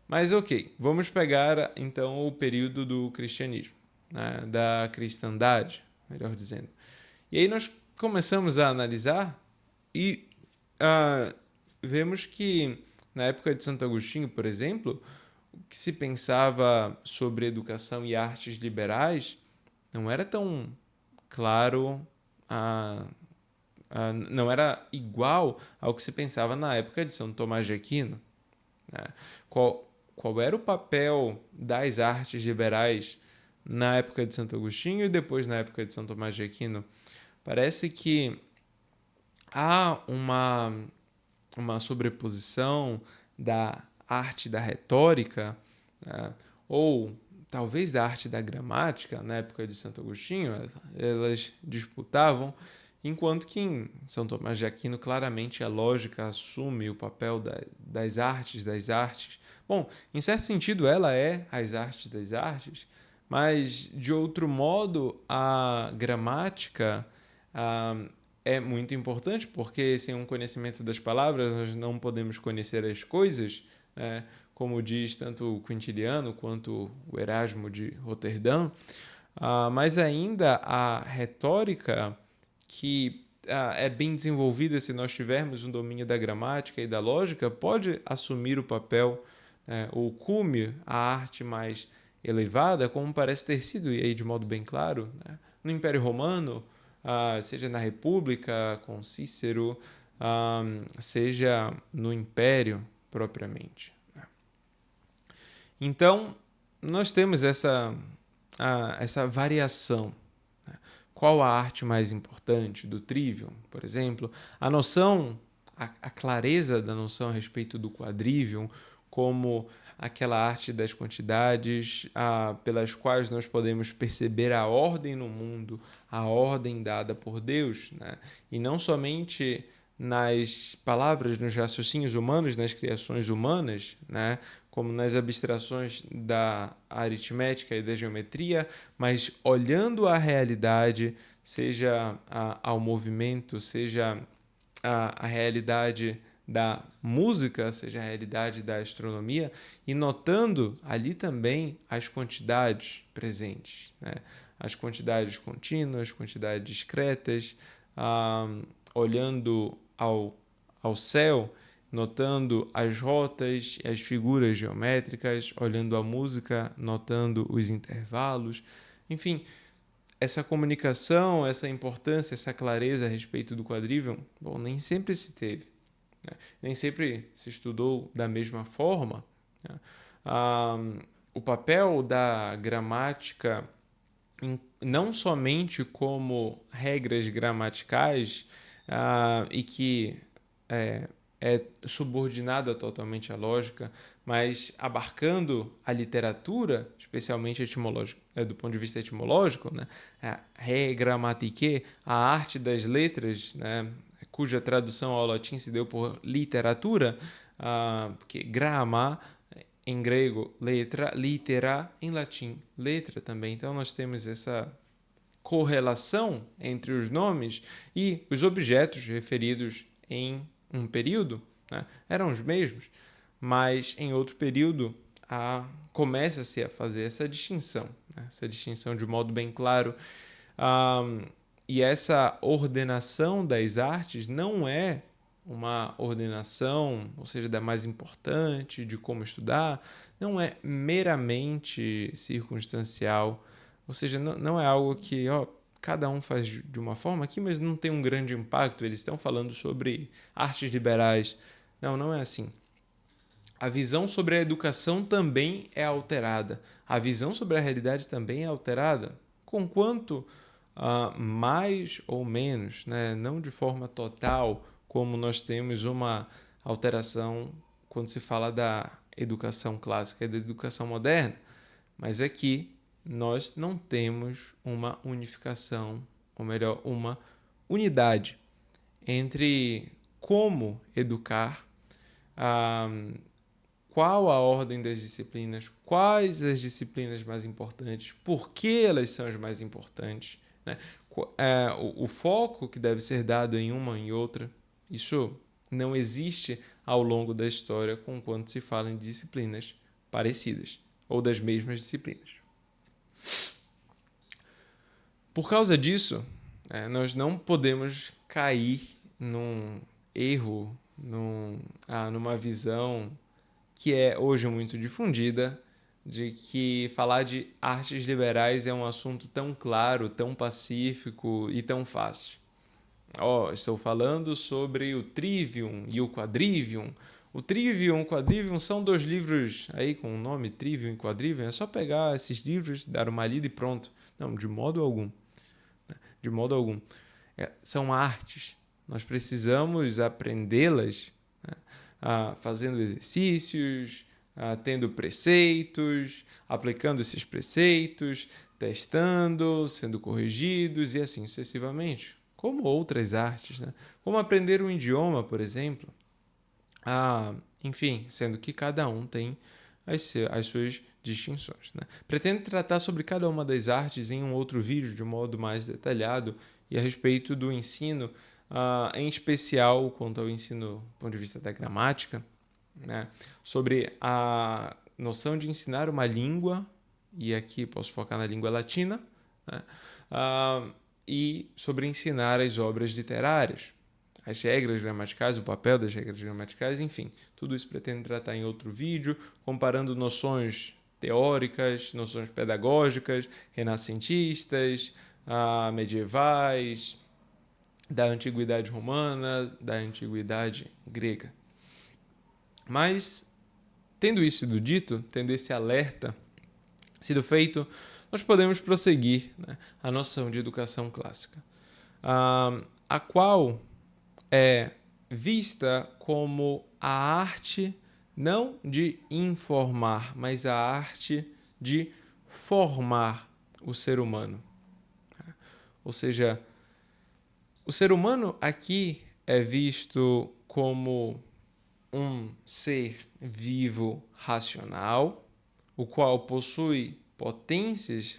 Mas ok, vamos pegar então o período do cristianismo, né, da cristandade, melhor dizendo. E aí nós começamos a analisar e vemos que na época de Santo Agostinho, por exemplo, o que se pensava sobre educação e artes liberais não era tão claro, não era igual ao que se pensava na época de São Tomás de Aquino. Né? Qual era o papel das artes liberais na época de Santo Agostinho e depois na época de São Tomás de Aquino? Parece que há uma sobreposição da arte da retórica, né? Ou talvez da arte da gramática, na época de Santo Agostinho, elas disputavam, enquanto que em São Tomás de Aquino claramente a lógica assume o papel das artes. Bom, em certo sentido ela é as artes das artes, mas de outro modo a gramática ah, é muito importante, porque sem um conhecimento das palavras nós não podemos conhecer as coisas, né? Como diz tanto o Quintiliano quanto o Erasmo de Roterdã. Mas ainda a retórica, que é bem desenvolvida se nós tivermos um domínio da gramática e da lógica, pode assumir o papel, o cume, a arte mais elevada, como parece ter sido, e aí de modo bem claro, né? No Império Romano, seja na República, com Cícero, seja no Império propriamente. Então, nós temos essa variação. Qual a arte mais importante do Trivium, por exemplo? A noção, a clareza da noção a respeito do quadrivium como aquela arte das quantidades pelas quais nós podemos perceber a ordem no mundo, a ordem dada por Deus, né? E não somente nas palavras, nos raciocínios humanos, nas criações humanas, né? Como nas abstrações da aritmética e da geometria, mas olhando a realidade, seja ao movimento, seja a realidade da música, seja a realidade da astronomia, e notando ali também as quantidades presentes, né? As quantidades contínuas, quantidades discretas, olhando ao céu, notando as rotas, as figuras geométricas, olhando a música, notando os intervalos, enfim, essa comunicação, essa importância, essa clareza a respeito do quadrivium, bom, nem sempre se teve, né? Nem sempre se estudou da mesma forma, né? O papel da gramática, não somente como regras gramaticais, e que é subordinada totalmente à lógica, mas abarcando a literatura, especialmente do ponto de vista etimológico, né? A regrammatike, a arte das letras, né? Cuja tradução ao latim se deu por literatura, porque gramma em grego, letra, litera em latim, letra também. Então nós temos essa correlação entre os nomes e os objetos referidos em um período, né, eram os mesmos, mas em outro período começa-se a fazer essa distinção, né, essa distinção de modo bem claro. E essa ordenação das artes não é uma ordenação, ou seja, da mais importante, de como estudar, não é meramente circunstancial, ou seja, não é algo que cada um faz de uma forma aqui, mas não tem um grande impacto. Eles estão falando sobre artes liberais. Não é assim. A visão sobre a educação também é alterada. A visão sobre a realidade também é alterada. Conquanto mais ou menos, né, não de forma total, como nós temos uma alteração quando se fala da educação clássica e da educação moderna. Mas aqui nós não temos uma unificação, ou melhor, uma unidade entre como educar, qual a ordem das disciplinas, quais as disciplinas mais importantes, por que elas são as mais importantes, né? O foco que deve ser dado em uma e outra. Isso não existe ao longo da história quando se fala em disciplinas parecidas ou das mesmas disciplinas. Por causa disso, nós não podemos cair num erro, numa visão que é hoje muito difundida, de que falar de artes liberais é um assunto tão claro, tão pacífico e tão fácil. Estou falando sobre o Trivium e o Quadrivium. O Trivium e o Quadrivium são 2 livros aí com o nome Trivium e Quadrivium. É só pegar esses livros, dar uma lida e pronto. Não, de modo algum. De modo algum. São artes. Nós precisamos aprendê-las, né, fazendo exercícios, tendo preceitos, aplicando esses preceitos, testando, sendo corrigidos e assim sucessivamente. como outras artes, né? Como aprender um idioma, por exemplo. Enfim, sendo que cada um tem as suas distinções, né? Pretendo tratar sobre cada uma das artes em um outro vídeo de um modo mais detalhado e a respeito do ensino, em especial quanto ao ensino do ponto de vista da gramática, né? Sobre a noção de ensinar uma língua, e aqui posso focar na língua latina, né? E sobre ensinar as obras literárias, as regras gramaticais, o papel das regras gramaticais, enfim, tudo isso pretendo tratar em outro vídeo, comparando noções teóricas, noções pedagógicas, renascentistas, medievais, da antiguidade romana, da antiguidade grega. Mas, tendo isso sido dito, tendo esse alerta sido feito, nós podemos prosseguir, né, a noção de educação clássica, a qual é vista como a arte não de informar, mas a arte de formar o ser humano. Ou seja, o ser humano aqui é visto como um ser vivo racional, o qual possui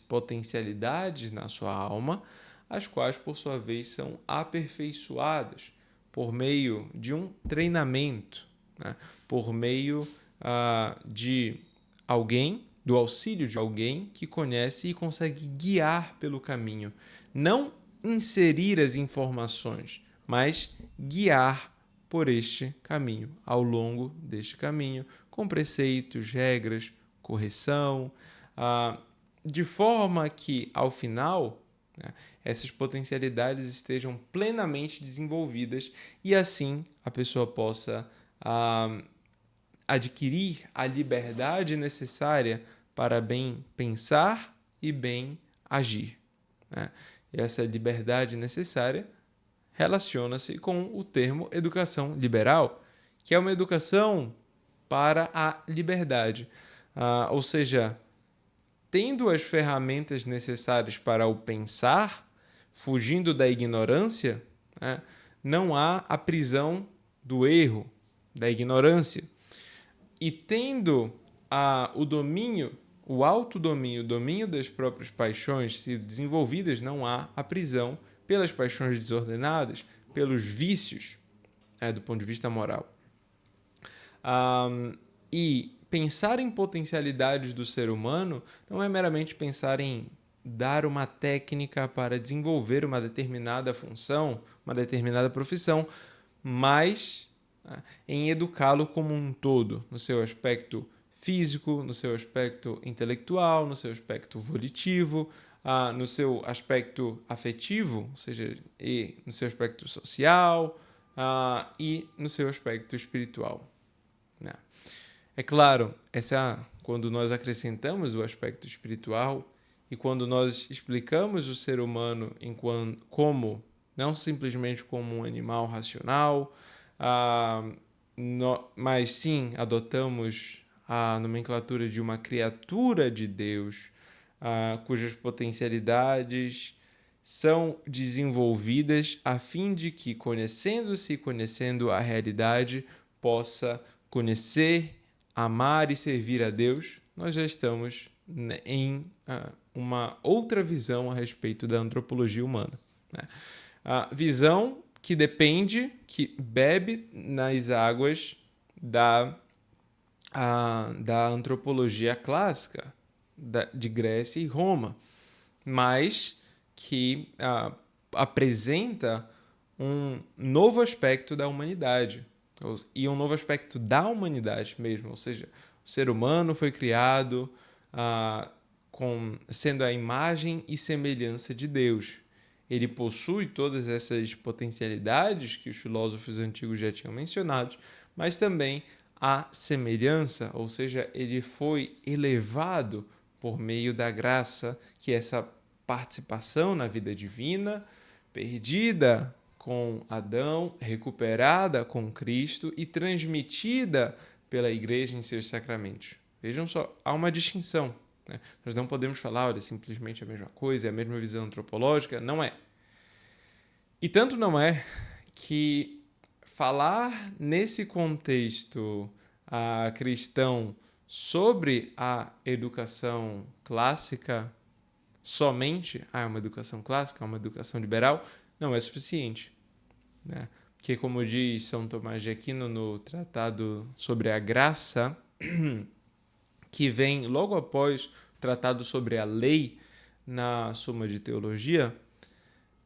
potencialidades na sua alma, as quais, por sua vez, são aperfeiçoadas por meio de um treinamento, né? Por meio de alguém, do auxílio de alguém que conhece e consegue guiar pelo caminho. Não inserir as informações, mas guiar por este caminho, ao longo deste caminho, com preceitos, regras, correção, de forma que, ao final, né, essas potencialidades estejam plenamente desenvolvidas e, assim, a pessoa possa adquirir a liberdade necessária para bem pensar e bem agir, né? E essa liberdade necessária relaciona-se com o termo educação liberal, que é uma educação para a liberdade. Ou seja, tendo as ferramentas necessárias para o pensar, fugindo da ignorância, né, não há a prisão do erro, da ignorância. E tendo o domínio, o autodomínio, o domínio das próprias paixões se desenvolvidas, não há a prisão pelas paixões desordenadas, pelos vícios, do ponto de vista moral. E pensar em potencialidades do ser humano não é meramente pensar em dar uma técnica para desenvolver uma determinada função, uma determinada profissão, mas em educá-lo como um todo, no seu aspecto físico, no seu aspecto intelectual, no seu aspecto volitivo, no seu aspecto afetivo, ou seja, e no seu aspecto social, e no seu aspecto espiritual. É claro, quando nós acrescentamos o aspecto espiritual e quando nós explicamos o ser humano como, não simplesmente como um animal racional, mas sim adotamos a nomenclatura de uma criatura de Deus, cujas potencialidades são desenvolvidas a fim de que, conhecendo-se e conhecendo a realidade, possa conhecer, amar e servir a Deus, nós já estamos em uma outra visão a respeito da antropologia humana, né? A visão que bebe nas águas da antropologia clássica de Grécia e Roma, mas que apresenta um novo aspecto da humanidade, e um novo aspecto da humanidade mesmo, ou seja, o ser humano foi criado sendo a imagem e semelhança de Deus. Ele possui todas essas potencialidades que os filósofos antigos já tinham mencionado, mas também a semelhança, ou seja, ele foi elevado por meio da graça, que é essa participação na vida divina, perdida com Adão, recuperada com Cristo e transmitida pela Igreja em seus sacramentos. Vejam só, há uma distinção, né? Nós não podemos falar, olha, simplesmente a mesma coisa, é a mesma visão antropológica, não é. E tanto não é que falar nesse contexto cristão sobre a educação clássica somente, é uma educação clássica, é uma educação liberal, não é suficiente, né? Porque, como diz São Tomás de Aquino no Tratado sobre a Graça, que vem logo após o Tratado sobre a Lei na Suma de Teologia,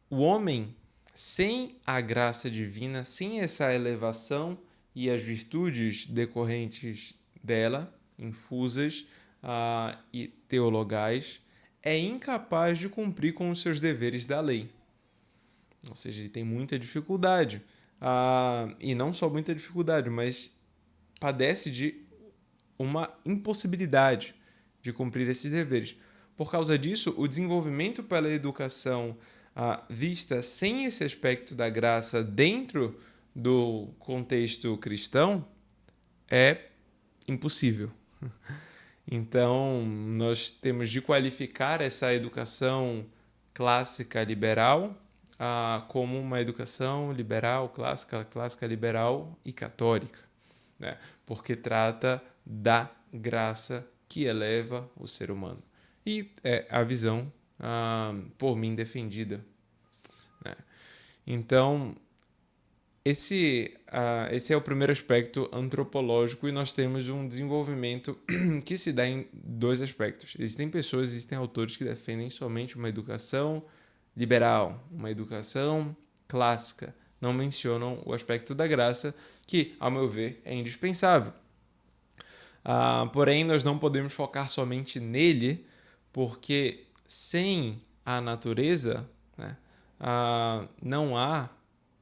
o homem, sem a graça divina, sem essa elevação e as virtudes decorrentes dela, infusas e teologais, é incapaz de cumprir com os seus deveres da lei. Ou seja, ele tem muita dificuldade. E não só muita dificuldade, mas padece de uma impossibilidade de cumprir esses deveres. Por causa disso, o desenvolvimento pela educação vista sem esse aspecto da graça dentro do contexto cristão é impossível. Então, nós temos de qualificar essa educação clássica liberal como uma educação liberal, clássica liberal e católica, né? Porque trata da graça que eleva o ser humano. E é a visão por mim defendida, né? Então, esse é o primeiro aspecto antropológico e nós temos um desenvolvimento que se dá em dois aspectos. Existem autores que defendem somente uma educação liberal, uma educação clássica. Não mencionam o aspecto da graça, que, ao meu ver, é indispensável. Porém, nós não podemos focar somente nele, porque sem a natureza, né, não há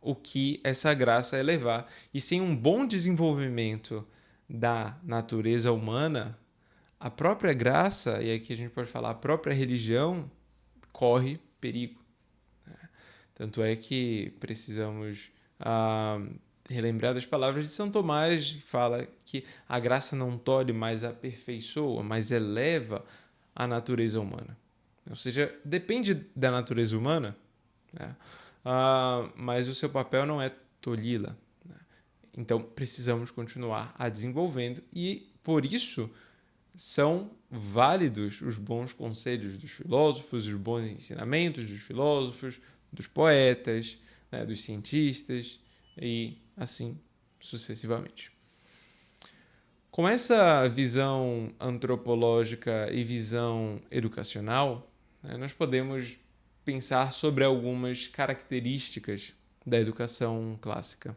o que essa graça elevar. E sem um bom desenvolvimento da natureza humana, a própria graça, e aqui a gente pode falar a própria religião, corre perigo. Tanto é que precisamos relembrar das palavras de São Tomás, que fala que a graça não tolhe, mas aperfeiçoa, mas eleva a natureza humana. Ou seja, depende da natureza humana, né? Mas o seu papel não é tolhi-la, né? Então, precisamos continuar a desenvolvendo e, por isso, são válidos os bons conselhos dos filósofos, os bons ensinamentos dos filósofos, dos poetas, né, dos cientistas e assim sucessivamente. Com essa visão antropológica e visão educacional, né, nós podemos pensar sobre algumas características da educação clássica.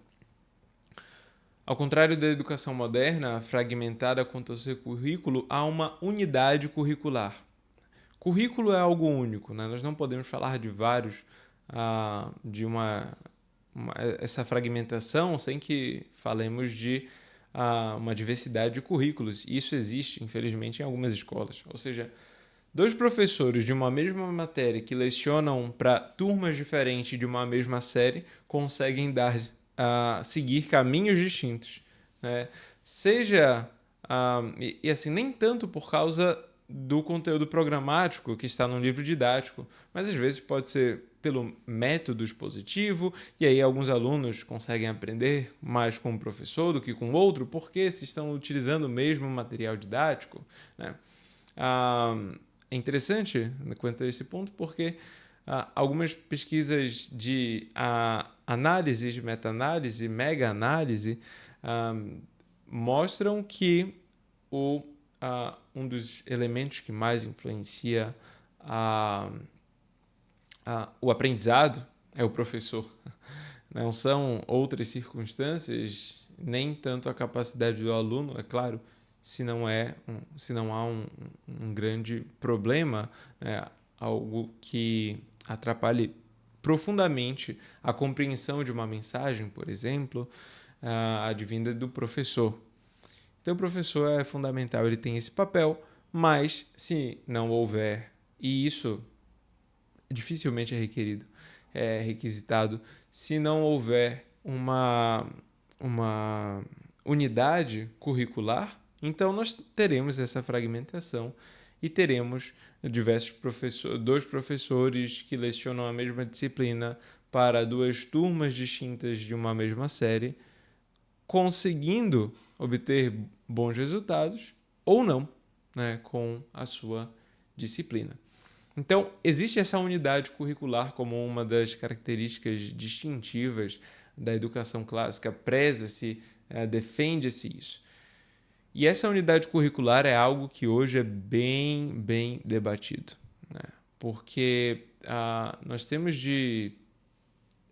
Ao contrário da educação moderna, fragmentada quanto ao seu currículo, há uma unidade curricular. Currículo é algo único, né? Nós não podemos falar de vários, essa fragmentação sem que falemos de uma diversidade de currículos. Isso existe, infelizmente, em algumas escolas. Ou seja, dois professores de uma mesma matéria que lecionam para turmas diferentes de uma mesma série conseguem seguir caminhos distintos, né? Seja e assim, nem tanto por causa do conteúdo programático que está no livro didático, mas às vezes pode ser pelo método expositivo, e aí alguns alunos conseguem aprender mais com um professor do que com outro, porque se estão utilizando o mesmo material didático, né? É interessante quanto a esse ponto, porque algumas pesquisas de análise, de meta-análise, mega-análise, mostram que um dos elementos que mais influencia o aprendizado é o professor. Não são outras circunstâncias, nem tanto a capacidade do aluno, é claro, se não há um grande problema, né, algo que atrapalhe profundamente a compreensão de uma mensagem, por exemplo, advinda do professor. Então, o professor é fundamental, ele tem esse papel, mas se não houver, e isso dificilmente é requisitado, se não houver uma unidade curricular, então nós teremos essa fragmentação e teremos dois professores que lecionam a mesma disciplina para duas turmas distintas de uma mesma série, conseguindo obter bons resultados ou não, né, com a sua disciplina. Então, existe essa unidade curricular como uma das características distintivas da educação clássica, preza-se, defende-se isso. E essa unidade curricular é algo que hoje é bem debatido, né? Porque nós temos de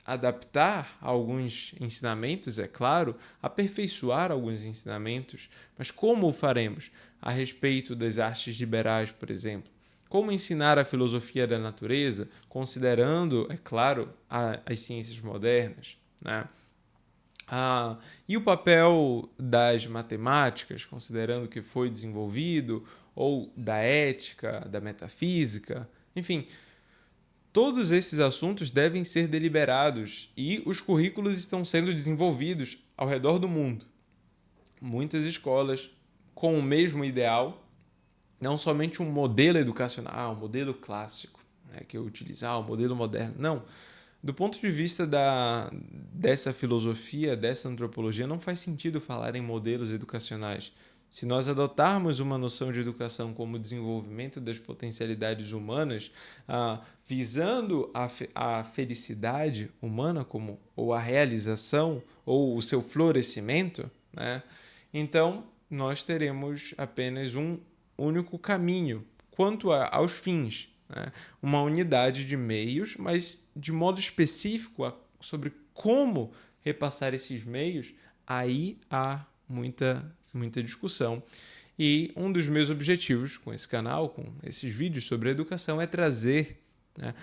adaptar alguns ensinamentos, é claro, aperfeiçoar alguns ensinamentos, mas como o faremos? A respeito das artes liberais, por exemplo. Como ensinar a filosofia da natureza, considerando, é claro, as ciências modernas, né? E o papel das matemáticas, considerando que foi desenvolvido, ou da ética, da metafísica, enfim, todos esses assuntos devem ser deliberados e os currículos estão sendo desenvolvidos ao redor do mundo. Muitas escolas com o mesmo ideal, não somente um modelo educacional, um modelo clássico, né, que eu utilizo, o modelo moderno. Não. Do ponto de vista dessa filosofia, dessa antropologia, não faz sentido falar em modelos educacionais. Se nós adotarmos uma noção de educação como desenvolvimento das potencialidades humanas, visando a felicidade humana ou a realização ou o seu florescimento, né? Então nós teremos apenas um único caminho quanto aos fins, né? Uma unidade de meios, mas de modo específico sobre como repassar esses meios, aí há muita discussão. E um dos meus objetivos com esse canal, com esses vídeos sobre educação, é trazer, né,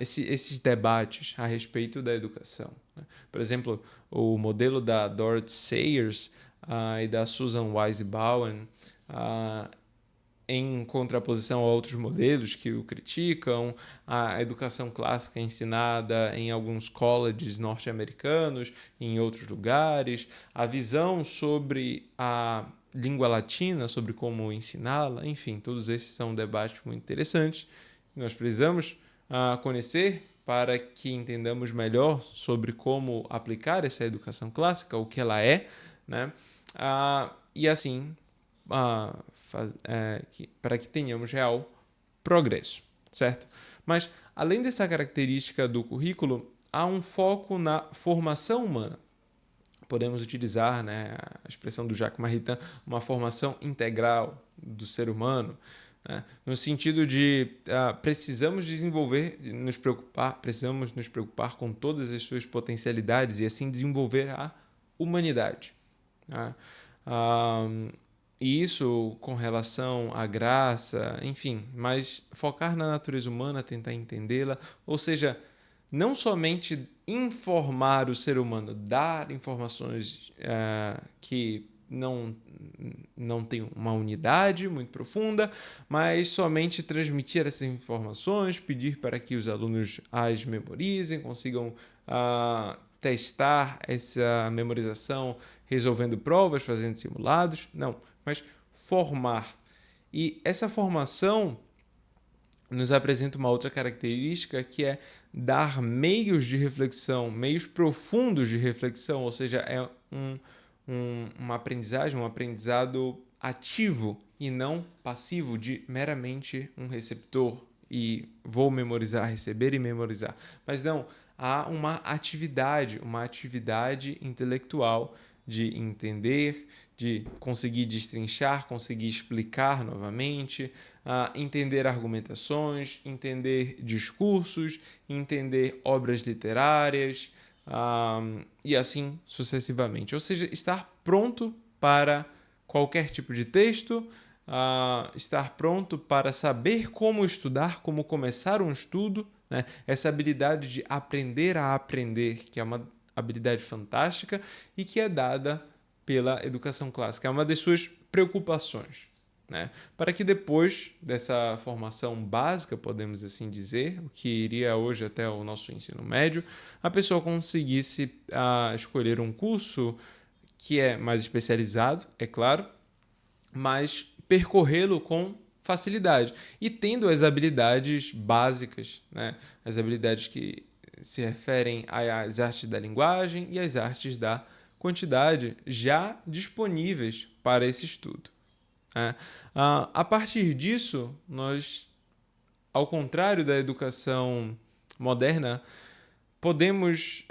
esses debates a respeito da educação, né? Por exemplo, o modelo da Dorothy Sayers e da Susan Wise Bowen, em contraposição a outros modelos que o criticam, a educação clássica ensinada em alguns colleges norte-americanos, em outros lugares, a visão sobre a língua latina, sobre como ensiná-la, enfim, todos esses são debates muito interessantes. Nós precisamos conhecer para que entendamos melhor sobre como aplicar essa educação clássica, o que ela é, né? E assim, para que tenhamos real progresso, certo? Mas, além dessa característica do currículo, há um foco na formação humana. Podemos utilizar, né, a expressão do Jacques Maritain, uma formação integral do ser humano, né, no sentido de precisamos nos preocupar com todas as suas potencialidades e assim desenvolver a humanidade, né? E isso com relação à graça, enfim, mas focar na natureza humana, tentar entendê-la, ou seja, não somente informar o ser humano, dar informações que não tem uma unidade muito profunda, mas somente transmitir essas informações, pedir para que os alunos as memorizem, consigam testar essa memorização resolvendo provas, fazendo simulados. Não, mas formar. E essa formação nos apresenta uma outra característica que é dar meios de reflexão, meios profundos de reflexão, ou seja, é uma aprendizagem, um aprendizado ativo e não passivo de meramente um receptor e vou memorizar, receber e memorizar. Mas não, há uma atividade intelectual de entender, de conseguir destrinchar, conseguir explicar novamente, entender argumentações, entender discursos, entender obras literárias e assim sucessivamente. Ou seja, estar pronto para qualquer tipo de texto, estar pronto para saber como estudar, como começar um estudo, né? Essa habilidade de aprender a aprender, que é uma habilidade fantástica e que é dada pela educação clássica. É uma das suas preocupações, né? Para que depois dessa formação básica, podemos assim dizer, o que iria hoje até o nosso ensino médio, a pessoa conseguisse escolher um curso que é mais especializado, é claro, mas percorrê-lo com facilidade e tendo as habilidades básicas, né? As habilidades que se referem às artes da linguagem e às artes da quantidade já disponíveis para esse estudo, né? A partir disso, nós, ao contrário da educação moderna, podemos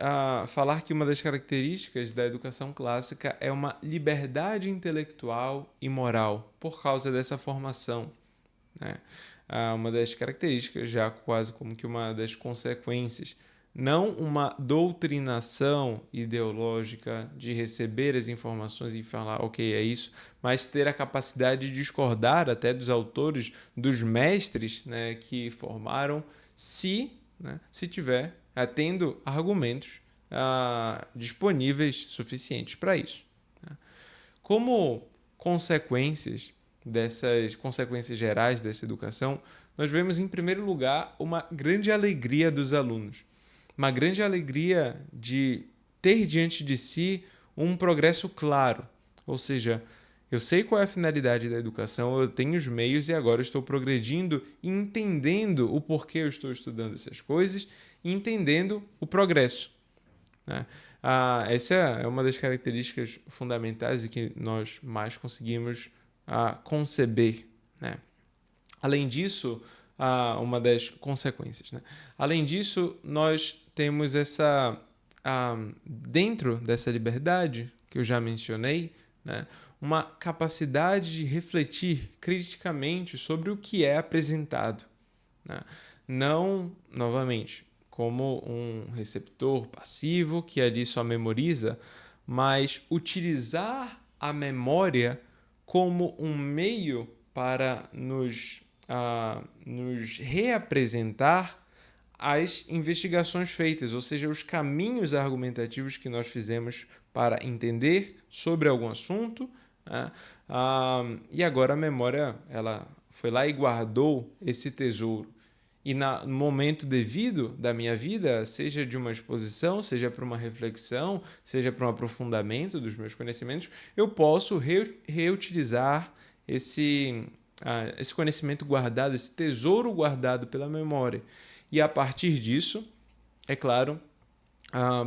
falar que uma das características da educação clássica é uma liberdade intelectual e moral por causa dessa formação, né? Uma das características, já quase como que uma das consequências, não uma doutrinação ideológica de receber as informações e falar, ok, é isso, mas ter a capacidade de discordar até dos autores, dos mestres, né, que formaram, se tiver tendo argumentos disponíveis suficientes para isso, né? Como consequências gerais dessa educação, nós vemos, em primeiro lugar, uma grande alegria dos alunos. Uma grande alegria de ter diante de si um progresso claro. Ou seja, eu sei qual é a finalidade da educação, eu tenho os meios e agora eu estou progredindo e entendendo o porquê eu estou estudando essas coisas e entendendo o progresso, né? Essa é uma das características fundamentais e que nós mais conseguimos conceber, né? Além disso, uma das consequências, né? Além disso, nós temos dentro dessa liberdade que eu já mencionei, né, uma capacidade de refletir criticamente sobre o que é apresentado, né? Não, novamente, como um receptor passivo que ali só memoriza, mas utilizar a memória como um meio para nos reapresentar as investigações feitas, ou seja, os caminhos argumentativos que nós fizemos para entender sobre algum assunto, né? E agora a memória ela foi lá e guardou esse tesouro. E no momento devido da minha vida, seja de uma exposição, seja para uma reflexão, seja para um aprofundamento dos meus conhecimentos, eu posso reutilizar esse conhecimento guardado, esse tesouro guardado pela memória. E a partir disso, é claro,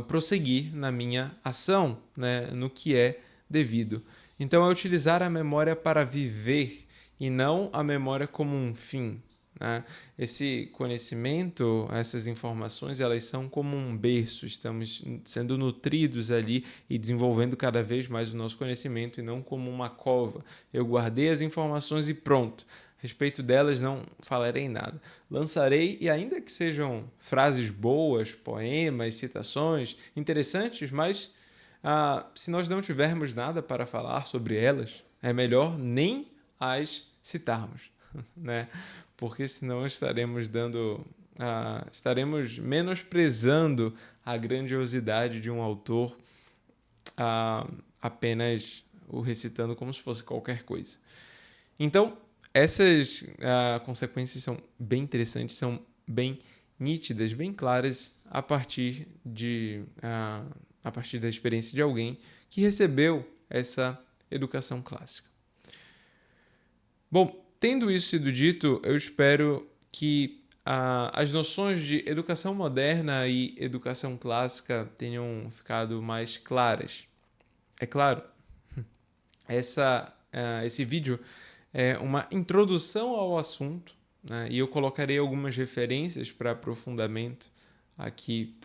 prosseguir na minha ação, né, no que é devido. Então, é utilizar a memória para viver e não a memória como um fim, né? Esse conhecimento, essas informações, elas são como um berço, estamos sendo nutridos ali e desenvolvendo cada vez mais o nosso conhecimento e não como uma cova. Eu guardei as informações e pronto. A respeito delas não falarei nada. Lançarei, e ainda que sejam frases boas, poemas, citações interessantes, mas se nós não tivermos nada para falar sobre elas, é melhor nem as citarmos, né? Porque senão estaremos menosprezando a grandiosidade de um autor apenas o recitando como se fosse qualquer coisa. Então, essas consequências são bem interessantes, são bem nítidas, bem claras a partir da experiência de alguém que recebeu essa educação clássica. Bom, tendo isso sido dito, eu espero que as noções de educação moderna e educação clássica tenham ficado mais claras. É claro, esse vídeo é uma introdução ao assunto, né, e eu colocarei algumas referências para aprofundamento aqui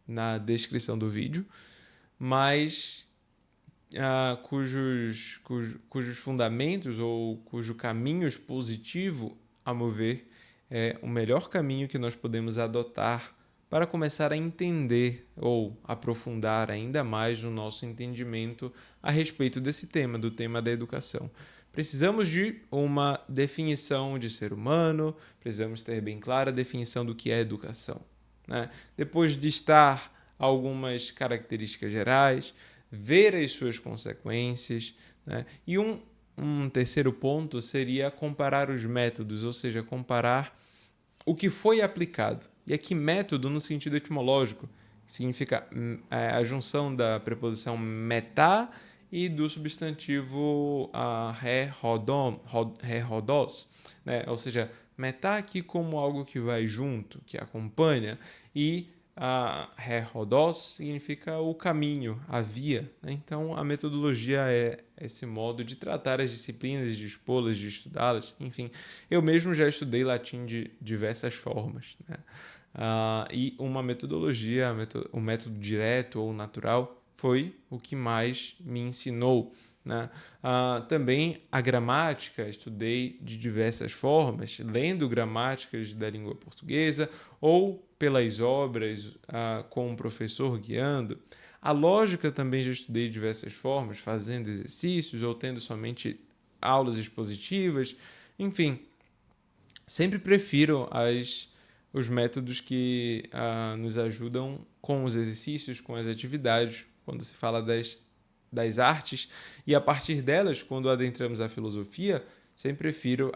na descrição do vídeo, mas cujos fundamentos ou cujo caminho expositivo, a meu ver, é o melhor caminho que nós podemos adotar para começar a entender ou aprofundar ainda mais o nosso entendimento a respeito desse tema, do tema da educação. Precisamos de uma definição de ser humano, precisamos ter bem clara a definição do que é educação, né? Depois de listar algumas características gerais, ver as suas consequências, né? E um terceiro ponto seria comparar os métodos, ou seja, comparar o que foi aplicado. E aqui método no sentido etimológico, significa a junção da preposição metá e do substantivo rehodos, né? Ou seja, metá aqui como algo que vai junto, que acompanha, e rehodos significa o caminho, a via, né? Então, a metodologia é esse modo de tratar as disciplinas, de expô-las, de estudá-las, enfim. Eu mesmo já estudei latim de diversas formas, né? E uma metodologia, o método direto ou natural, foi o que mais me ensinou, né? Também a gramática, estudei de diversas formas, lendo gramáticas da língua portuguesa ou pelas obras, com um professor guiando. A lógica também já estudei de diversas formas, fazendo exercícios ou tendo somente aulas expositivas. Enfim, sempre prefiro os métodos que nos ajudam com os exercícios, com as atividades, quando se fala das artes, e a partir delas, quando adentramos a filosofia, sempre prefiro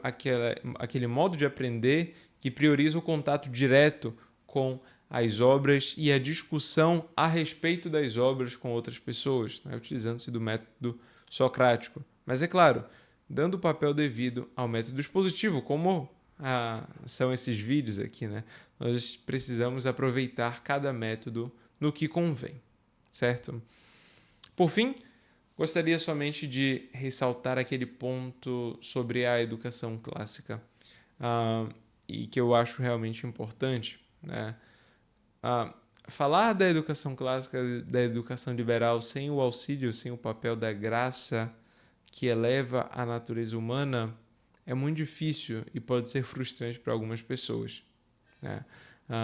aquele modo de aprender que prioriza o contato direto com as obras e a discussão a respeito das obras com outras pessoas, né, utilizando-se do método socrático. Mas é claro, dando o papel devido ao método expositivo, como são esses vídeos aqui, né? Nós precisamos aproveitar cada método no que convém, certo? Por fim, gostaria somente de ressaltar aquele ponto sobre a educação clássica, e que eu acho realmente importante, né? Falar da educação clássica, da educação liberal, sem o auxílio, sem o papel da graça que eleva a natureza humana, é muito difícil e pode ser frustrante para algumas pessoas, né?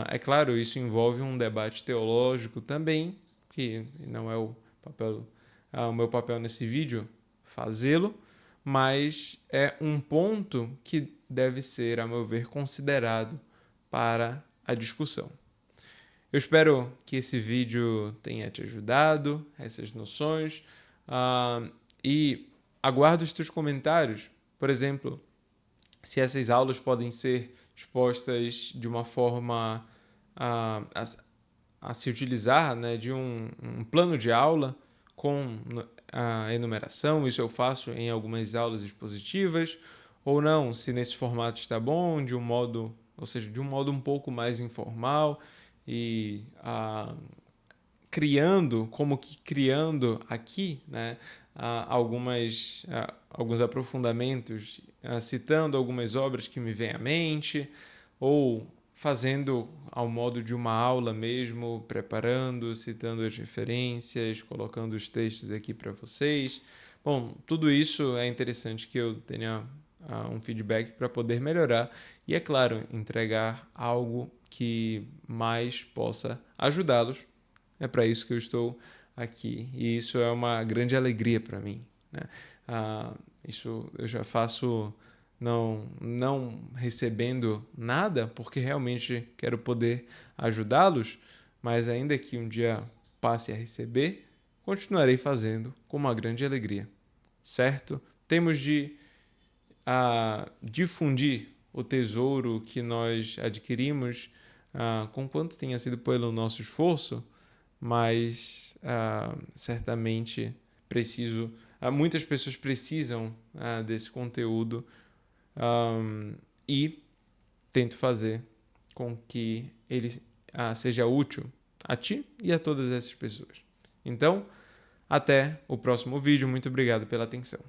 É claro, isso envolve um debate teológico também, que não é o meu papel nesse vídeo fazê-lo, mas é um ponto que deve ser, a meu ver, considerado para a discussão. Eu espero que esse vídeo tenha te ajudado, essas noções, e aguardo os teus comentários. Por exemplo, se essas aulas podem ser expostas de uma forma a se utilizar, né, de um plano de aula com a enumeração, isso eu faço em algumas aulas expositivas, ou não, se nesse formato está bom, de um modo, ou seja, de um modo um pouco mais informal e criando aqui, né, alguns aprofundamentos, citando algumas obras que me vêm à mente, ou fazendo ao modo de uma aula mesmo, preparando, citando as referências, colocando os textos aqui para vocês. Bom, tudo isso é interessante que eu tenha um feedback para poder melhorar e, é claro, entregar algo que mais possa ajudá-los. É para isso que eu estou aqui e isso é uma grande alegria para mim, né? Isso eu já faço não recebendo nada, porque realmente quero poder ajudá-los, mas ainda que um dia passe a receber, continuarei fazendo com uma grande alegria, certo? Temos de difundir o tesouro que nós adquirimos, com quanto tenha sido pelo nosso esforço, mas certamente muitas pessoas precisam desse conteúdo, e tento fazer com que ele seja útil a ti e a todas essas pessoas. Então, até o próximo vídeo. Muito obrigado pela atenção.